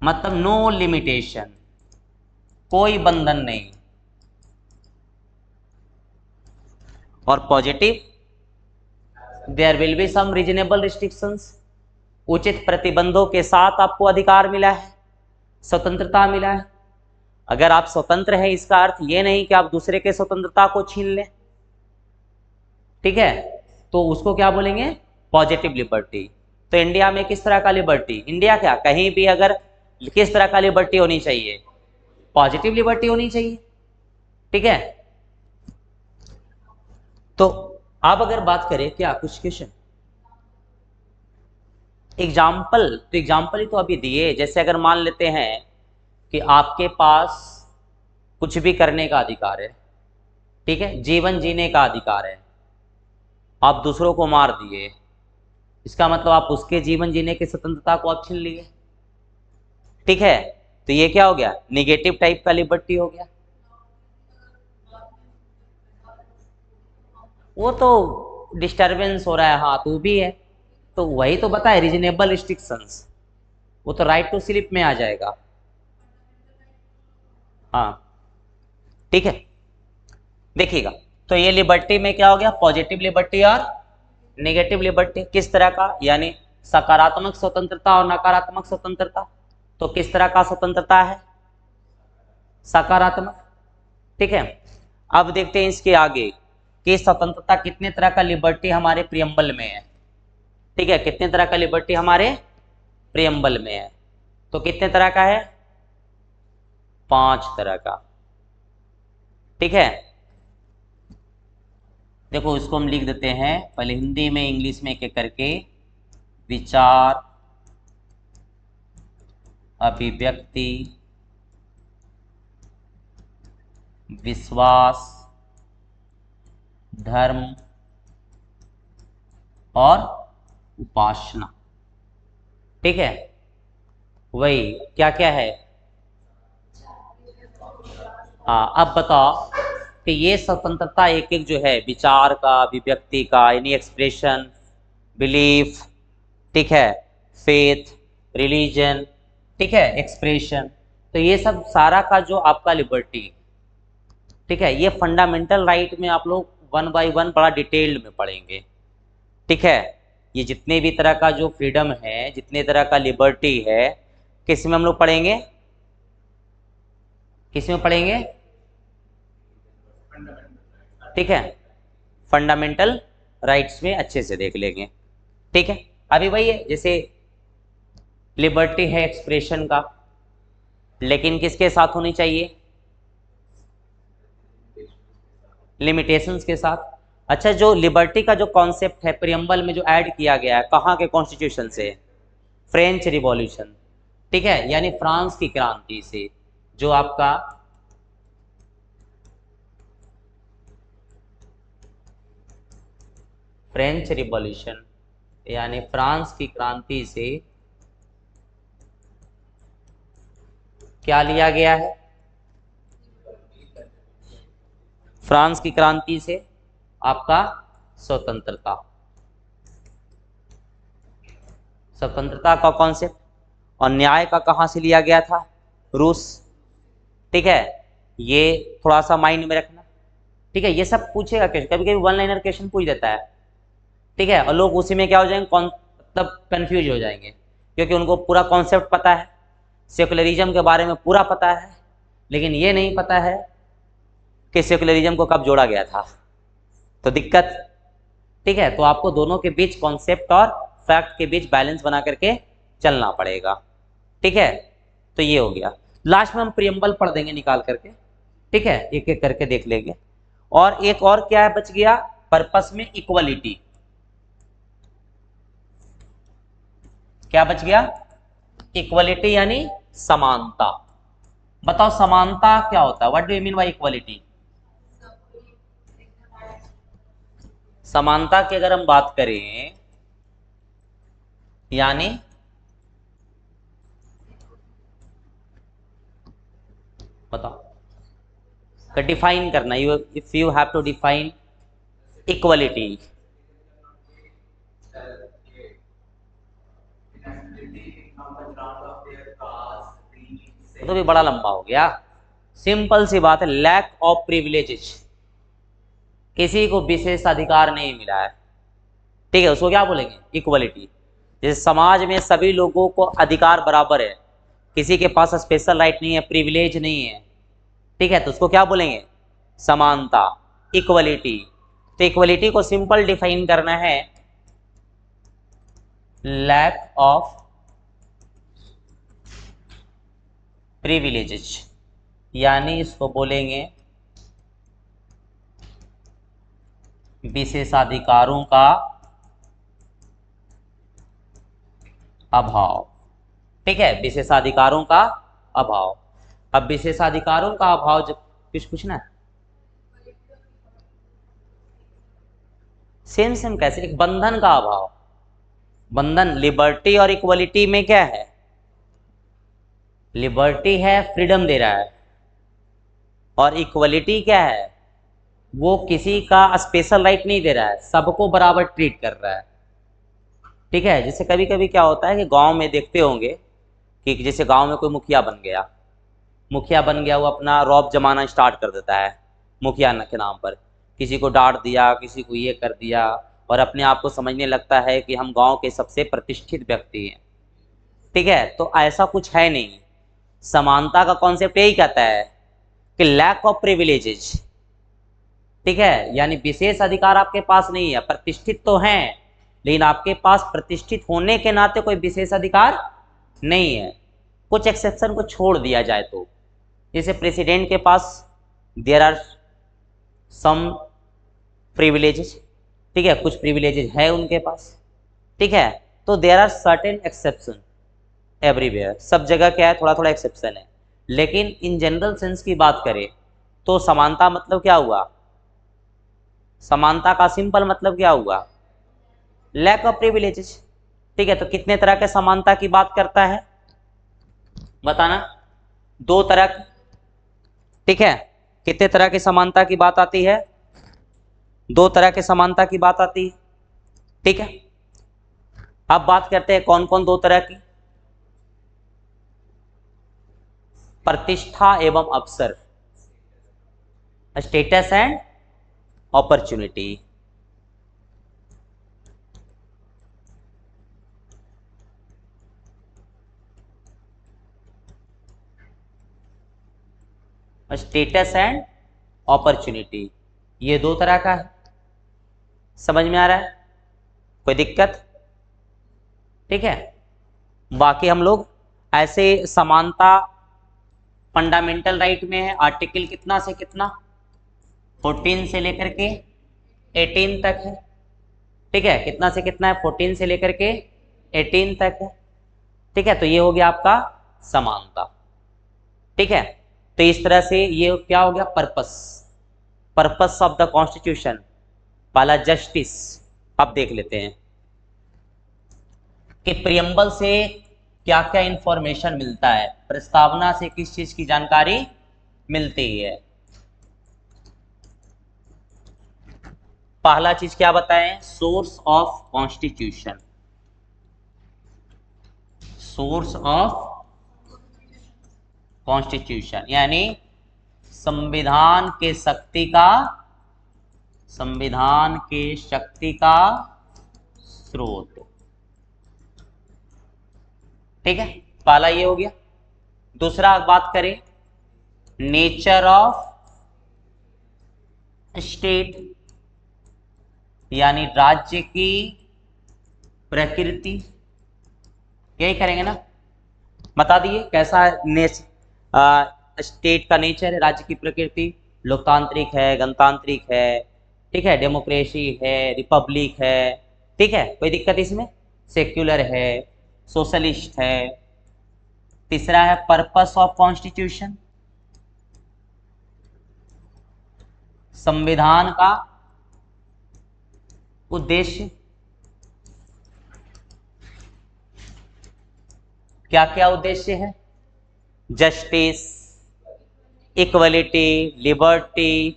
[SPEAKER 1] मतलब नो लिमिटेशन, कोई बंधन नहीं। और positive there will be some reasonable restrictions, उचित प्रतिबंधों के साथ आपको अधिकार मिला है, स्वतंत्रता मिला है। अगर आप स्वतंत्र हैं इसका अर्थ ये नहीं कि आप दूसरे के स्वतंत्रता को छीन लें। ठीक है, तो उसको क्या बोलेंगे? Positive liberty. तो इंडिया में किस तरह का लिबर्टी? इंडिया क्या, कहीं भी अगर किस तरह का लिबर्टी होनी चाहिए? पॉजिटिव लिबर्टी होनी चाहिए। ठीक है, तो आप अगर बात करें क्या कुछ क्वेश्चन एग्जाम्पल, तो एग्जाम्पल ही तो अभी दिए। जैसे अगर मान लेते हैं कि आपके पास कुछ भी करने का अधिकार है, ठीक है, जीवन जीने का अधिकार है, आप दूसरों को मार दिए, इसका मतलब आप उसके जीवन जीने की स्वतंत्रता को आप छीन लिए। ठीक है, तो ये क्या हो गया? निगेटिव टाइप का लिबर्टी हो गया। वो तो डिस्टरबेंस हो रहा है, हाँ तो भी है, तो वही तो बताए रीजनेबल रिस्ट्रिक्शंस, वो तो राइट टू स्लीप में आ जाएगा। हाँ ठीक है, देखिएगा, तो ये लिबर्टी में क्या हो गया? पॉजिटिव लिबर्टी और नेगेटिव लिबर्टी। किस तरह का? यानी सकारात्मक स्वतंत्रता और नकारात्मक स्वतंत्रता। तो किस तरह का स्वतंत्रता है? सकारात्मक। ठीक है, अब देखते हैं इसके आगे कि स्वतंत्रता कितने तरह का लिबर्टी हमारे प्रियम्बल में है। ठीक है, कितने तरह का लिबर्टी हमारे प्रियम्बल में है? तो कितने तरह का है? 5 तरह का। ठीक है, देखो इसको हम लिख देते हैं पहले हिंदी में इंग्लिश में एक एक करके। विचार, अभिव्यक्ति, विश्वास, धर्म और उपासना। ठीक है, वही क्या क्या है? हाँ, अब बताओ कि ये स्वतंत्रता एक एक जो है, विचार का, अभिव्यक्ति का, यानी एक्सप्रेशन, बिलीफ, ठीक है, फेथ, रिलीजन, ठीक है, एक्सप्रेशन, तो ये सब सारा का जो आपका लिबर्टी, ठीक है, ये फंडामेंटल राइट में आप लोग वन बाय वन बड़ा डिटेल्ड में पढ़ेंगे। ठीक है, ये जितने भी तरह का जो फ्रीडम है, जितने तरह का लिबर्टी है, किस में हम लोग पढ़ेंगे? किस में पढ़ेंगे? ठीक है, फंडामेंटल राइट्स में अच्छे से देख लेंगे। ठीक है, अभी वही है, जैसे लिबर्टी है एक्सप्रेशन का, लेकिन किसके साथ होनी चाहिए? लिमिटेशंस के साथ। अच्छा, जो लिबर्टी का जो कॉन्सेप्ट है प्रियम्बल में जो ऐड किया गया है, कहाँ के कॉन्स्टिट्यूशन से? French revolution. ठीक है, यानी फ्रांस की क्रांति से, जो आपका फ्रेंच रिवॉल्यूशन यानी फ्रांस की क्रांति से क्या लिया गया है? फ्रांस की क्रांति से आपका स्वतंत्रता। स्वतंत्रता का कॉन्सेप्ट, और न्याय का कहाँ से लिया गया था, रूस। ठीक है, ये थोड़ा सा माइंड में रखना। ठीक है, ये सब पूछेगा क्वेश्चन, कभी कभी वन लाइनर क्वेश्चन पूछ देता है। ठीक है, और लोग उसी में क्या हो जाएंगे, मतलब कंफ्यूज हो जाएंगे, क्योंकि उनको पूरा कॉन्सेप्ट पता है, सेकुलरिज्म के बारे में पूरा पता है, लेकिन ये नहीं पता है कि सेकुलरिज्म को कब जोड़ा गया था, तो दिक्कत। ठीक है, तो आपको दोनों के बीच कॉन्सेप्ट और फैक्ट के बीच बैलेंस बना करके चलना पड़ेगा। ठीक है, तो ये हो गया। लास्ट में हम प्रियम्बल पढ़ देंगे निकाल करके। ठीक है, एक एक करके देख लेंगे। और एक और क्या है बच गया, पर्पस में इक्वलिटी। क्या बच गया, इक्वलिटी यानी समानता। बताओ समानता क्या होता है, what do you mean by equality. समानता की अगर हम बात करें, यानी बताओ, डिफाइन करना, you if you have to define equality. तो भी बड़ा लंबा हो गया। सिंपल सी बात है, लैक ऑफ प्रिविलेजेस, किसी को विशेष अधिकार नहीं मिला है। ठीक है, उसको क्या बोलेंगे, इक्वलिटी। जैसे समाज में सभी लोगों को अधिकार बराबर है, किसी के पास स्पेशल राइट नहीं है, प्रिविलेज नहीं है। ठीक है, तो उसको क्या बोलेंगे, समानता, इक्वलिटी। तो इक्वलिटी को सिंपल डिफाइन करना है, लैक ऑफ प्रिविलेजेस, यानी इसको बोलेंगे विशेषाधिकारों का अभाव। ठीक है, विशेषाधिकारों का अभाव। अब विशेषाधिकारों का अभाव जब कुछ पूछना है, सेम सेम कैसे, एक बंधन का अभाव। बंधन, लिबर्टी और इक्वलिटी में क्या है, लिबर्टी है, फ्रीडम दे रहा है, और इक्वलिटी क्या है, वो किसी का स्पेशल राइट नहीं दे रहा है, सबको बराबर ट्रीट कर रहा है। ठीक है, जैसे कभी कभी क्या होता है कि गांव में देखते होंगे कि जैसे गांव में कोई मुखिया बन गया, मुखिया बन गया, वो अपना रौब जमाना स्टार्ट कर देता है मुखिया के नाम पर, किसी को डांट दिया, किसी को ये कर दिया, और अपने आप को समझने लगता है कि हम गांव के सबसे प्रतिष्ठित व्यक्ति हैं। ठीक है, तो ऐसा कुछ है नहीं। समानता का कॉन्सेप्ट यही कहता है कि लैक ऑफ प्रिविलेजेज। ठीक है, यानी विशेष अधिकार आपके पास नहीं है, प्रतिष्ठित तो हैं, लेकिन आपके पास प्रतिष्ठित होने के नाते कोई विशेष अधिकार नहीं है। कुछ एक्सेप्शन को छोड़ दिया जाए तो, जैसे प्रेसिडेंट के पास देयर आर सम प्रिविलेजेस। ठीक है, कुछ प्रिविलेजेस है उनके पास। ठीक है, तो there are certain exception everywhere, सब जगह क्या है, थोड़ा थोड़ा एक्सेप्शन है। लेकिन इन जनरल सेंस की बात करें तो समानता मतलब क्या हुआ, समानता का सिंपल मतलब क्या हुआ, लैक ऑफ प्रिविलेजेस। ठीक है, तो कितने तरह के समानता की बात करता है, बताना, दो तरह की। ठीक है, कितने तरह की समानता की बात आती है, दो तरह के समानता की बात आती है। ठीक है, अब बात करते हैं कौन कौन दो तरह की, प्रतिष्ठा एवं अवसर, status and opportunity. Status and opportunity, ये दो तरह का है। समझ में आ रहा है, कोई दिक्कत। ठीक है, बाकी हम लोग ऐसे समानता फंडामेंटल राइट में है, आर्टिकल कितना से कितना, 14 से लेकर के 18 तक है। ठीक है, कितना से कितना है, 14 से लेकर के 18 तक है। ठीक है, तो ये हो गया आपका समानता। ठीक है, तो इस तरह से ये क्या हो गया, purpose, purpose of the constitution. पहला जस्टिस, अब देख लेते हैं कि प्रियम्बल से क्या क्या इंफॉर्मेशन मिलता है, प्रस्तावना से किस चीज की जानकारी मिलती है। पहला चीज क्या बताएं, source of constitution. Source of constitution, यानी संविधान के शक्ति का स्रोत। ठीक है, पहला ये हो गया। दूसरा बात करें नेचर ऑफ स्टेट, यानी राज्य की प्रकृति। यही करेंगे ना, बता दिए कैसा स्टेट का नेचर है, राज्य की प्रकृति। लोकतांत्रिक है, गणतांत्रिक है, ठीक है, डेमोक्रेसी है, रिपब्लिक है, ठीक है, कोई दिक्कत इसमें? सेक्युलर है, सोशलिस्ट है। तीसरा है पर्पस ऑफ कॉन्स्टिट्यूशन, संविधान का उद्देश्य। क्या क्या उद्देश्य है? जस्टिस, इक्वलिटी, लिबर्टी,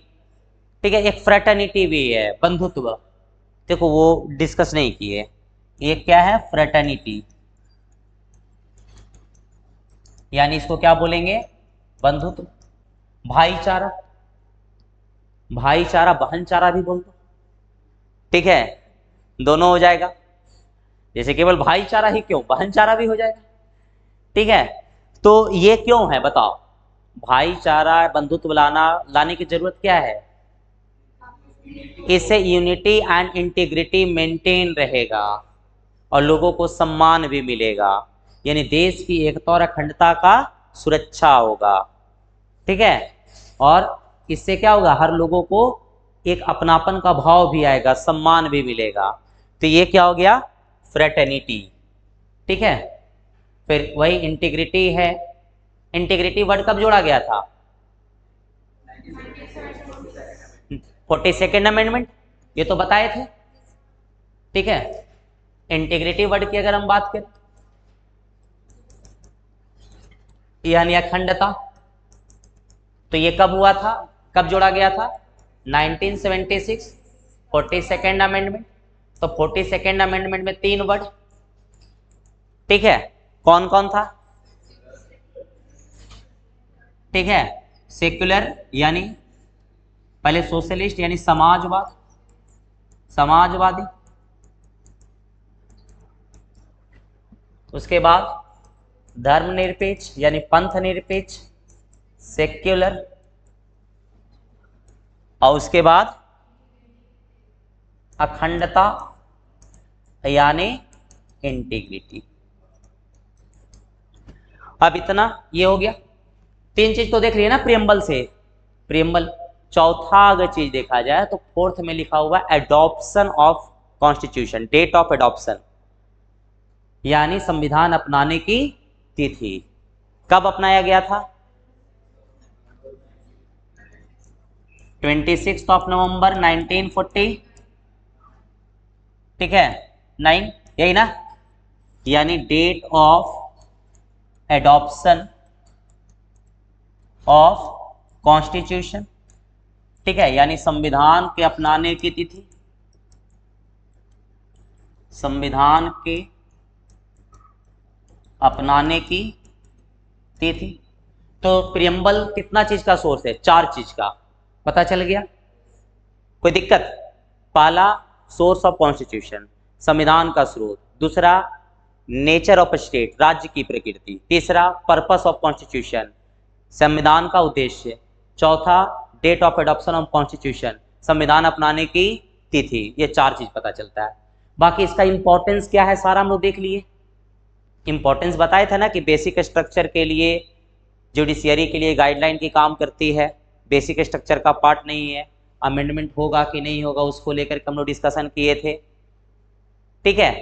[SPEAKER 1] ठीक है, एक फ्रेटर्निटी भी है, बंधुत्व। देखो वो डिस्कस नहीं किए। ये क्या है? फ्रेटर्निटी, यानी इसको क्या बोलेंगे? बंधुत्व। भाईचारा, भाईचारा बहनचारा भी बोल दो, ठीक है, दोनों हो जाएगा। जैसे केवल भाईचारा ही क्यों, बहनचारा भी हो जाएगा। ठीक है, तो ये क्यों है बताओ? भाईचारा, बंधुत्व लाने की जरूरत क्या है? इससे यूनिटी एंड इंटीग्रिटी मेंटेन रहेगा और लोगों को सम्मान भी मिलेगा, यानी देश की एकता और अखंडता का सुरक्षा होगा। ठीक है, और इससे क्या होगा? हर लोगों को एक अपनापन का भाव भी आएगा, सम्मान भी मिलेगा। तो ये क्या हो गया? फ्रेटर्निटी। ठीक है, फिर वही इंटीग्रिटी है। इंटीग्रिटी वर्ड कब जोड़ा गया था? 42nd अमेंडमेंट, ये तो बताए थे। ठीक है, इंटीग्रिटी वर्ड की अगर हम बात करें, यानी अखंडता, तो ये कब हुआ था, कब जोड़ा गया था? 1976, 42nd अमेंडमेंट। तो 42nd अमेंडमेंट में 3 वर्ड, ठीक है, कौन कौन था? ठीक है, सेक्युलर यानी पहले सोशलिस्ट यानी समाजवाद, समाजवादी, उसके बाद धर्मनिरपेक्ष यानी पंथ निरपेक्ष, सेक्युलर, और उसके बाद अखंडता यानी इंटीग्रिटी। अब इतना ये हो गया, 3 चीज तो देख लिया ना प्रियम्बल से। प्रियम्बल, चौथा अगर चीज देखा जाए तो 4th में लिखा हुआ adoption of constitution, date of adoption, यानी संविधान अपनाने की तिथि। कब अपनाया गया था? 26 नवंबर 1940, ठीक है, 9, यही ना, यानी date of adoption of constitution. ठीक है, यानी संविधान के अपनाने की तिथि, संविधान के अपनाने की तिथि। तो प्रियम्बल कितना चीज का सोर्स है? 4 चीज का, पता चल गया? कोई दिक्कत? पहला सोर्स ऑफ कॉन्स्टिट्यूशन, संविधान का स्रोत। दूसरा नेचर ऑफ स्टेट, राज्य की प्रकृति। तीसरा पर्पस ऑफ कॉन्स्टिट्यूशन, संविधान का उद्देश्य। चौथा date of adoption of constitution, संविधान अपनाने की तिथि। ये 4 चीज पता चलता है। बाकी इसका इंपॉर्टेंस क्या है सारा हम लोग देख लिए। इंपॉर्टेंस बताया था ना कि बेसिक स्ट्रक्चर के लिए, जुडिशियरी के लिए गाइडलाइन की काम करती है, बेसिक स्ट्रक्चर का पार्ट नहीं है। अमेंडमेंट होगा कि नहीं होगा उसको लेकर हम लोग डिस्कशन किए थे। ठीक है,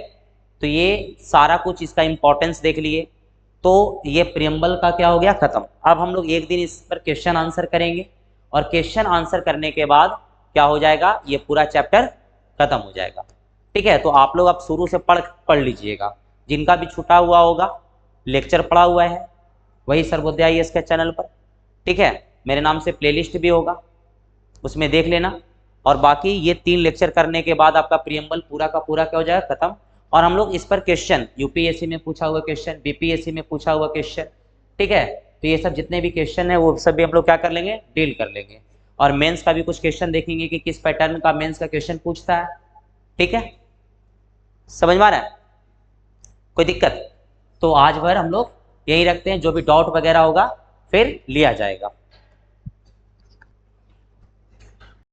[SPEAKER 1] तो ये सारा कुछ इसका इंपॉर्टेंस देख लिए। तो ये प्रियम्बल का क्या हो गया? खत्म। अब हम लोग एक दिन इस पर क्वेश्चन आंसर करेंगे और क्वेश्चन आंसर करने के बाद क्या हो जाएगा? ये पूरा चैप्टर खत्म हो जाएगा। ठीक है, तो आप लोग अब शुरू से पढ़ लीजिएगा। जिनका भी छूटा हुआ होगा, लेक्चर पड़ा हुआ है वही सर्वोदय IAS के चैनल पर, ठीक है, मेरे नाम से प्लेलिस्ट भी होगा, उसमें देख लेना। और बाकी ये 3 लेक्चर करने के बाद आपका प्रियम्बल पूरा का पूरा क्या हो जाएगा? खत्म और हम लोग इस पर क्वेश्चन यूपीएससी में पूछा हुआ क्वेश्चन, बीपीएससी में पूछा हुआ क्वेश्चन, ठीक है, तो ये सब जितने भी क्वेश्चन है वो सब भी हम लोग क्या कर लेंगे, डील कर लेंगे। और मेंस का भी कुछ क्वेश्चन देखेंगे कि किस पैटर्न का मेंस का क्वेश्चन पूछता है। ठीक है, समझ में आ रहा है, कोई दिक्कत? तो आज भर हम लोग यही रखते हैं, जो भी डाउट वगैरह होगा फिर लिया जाएगा।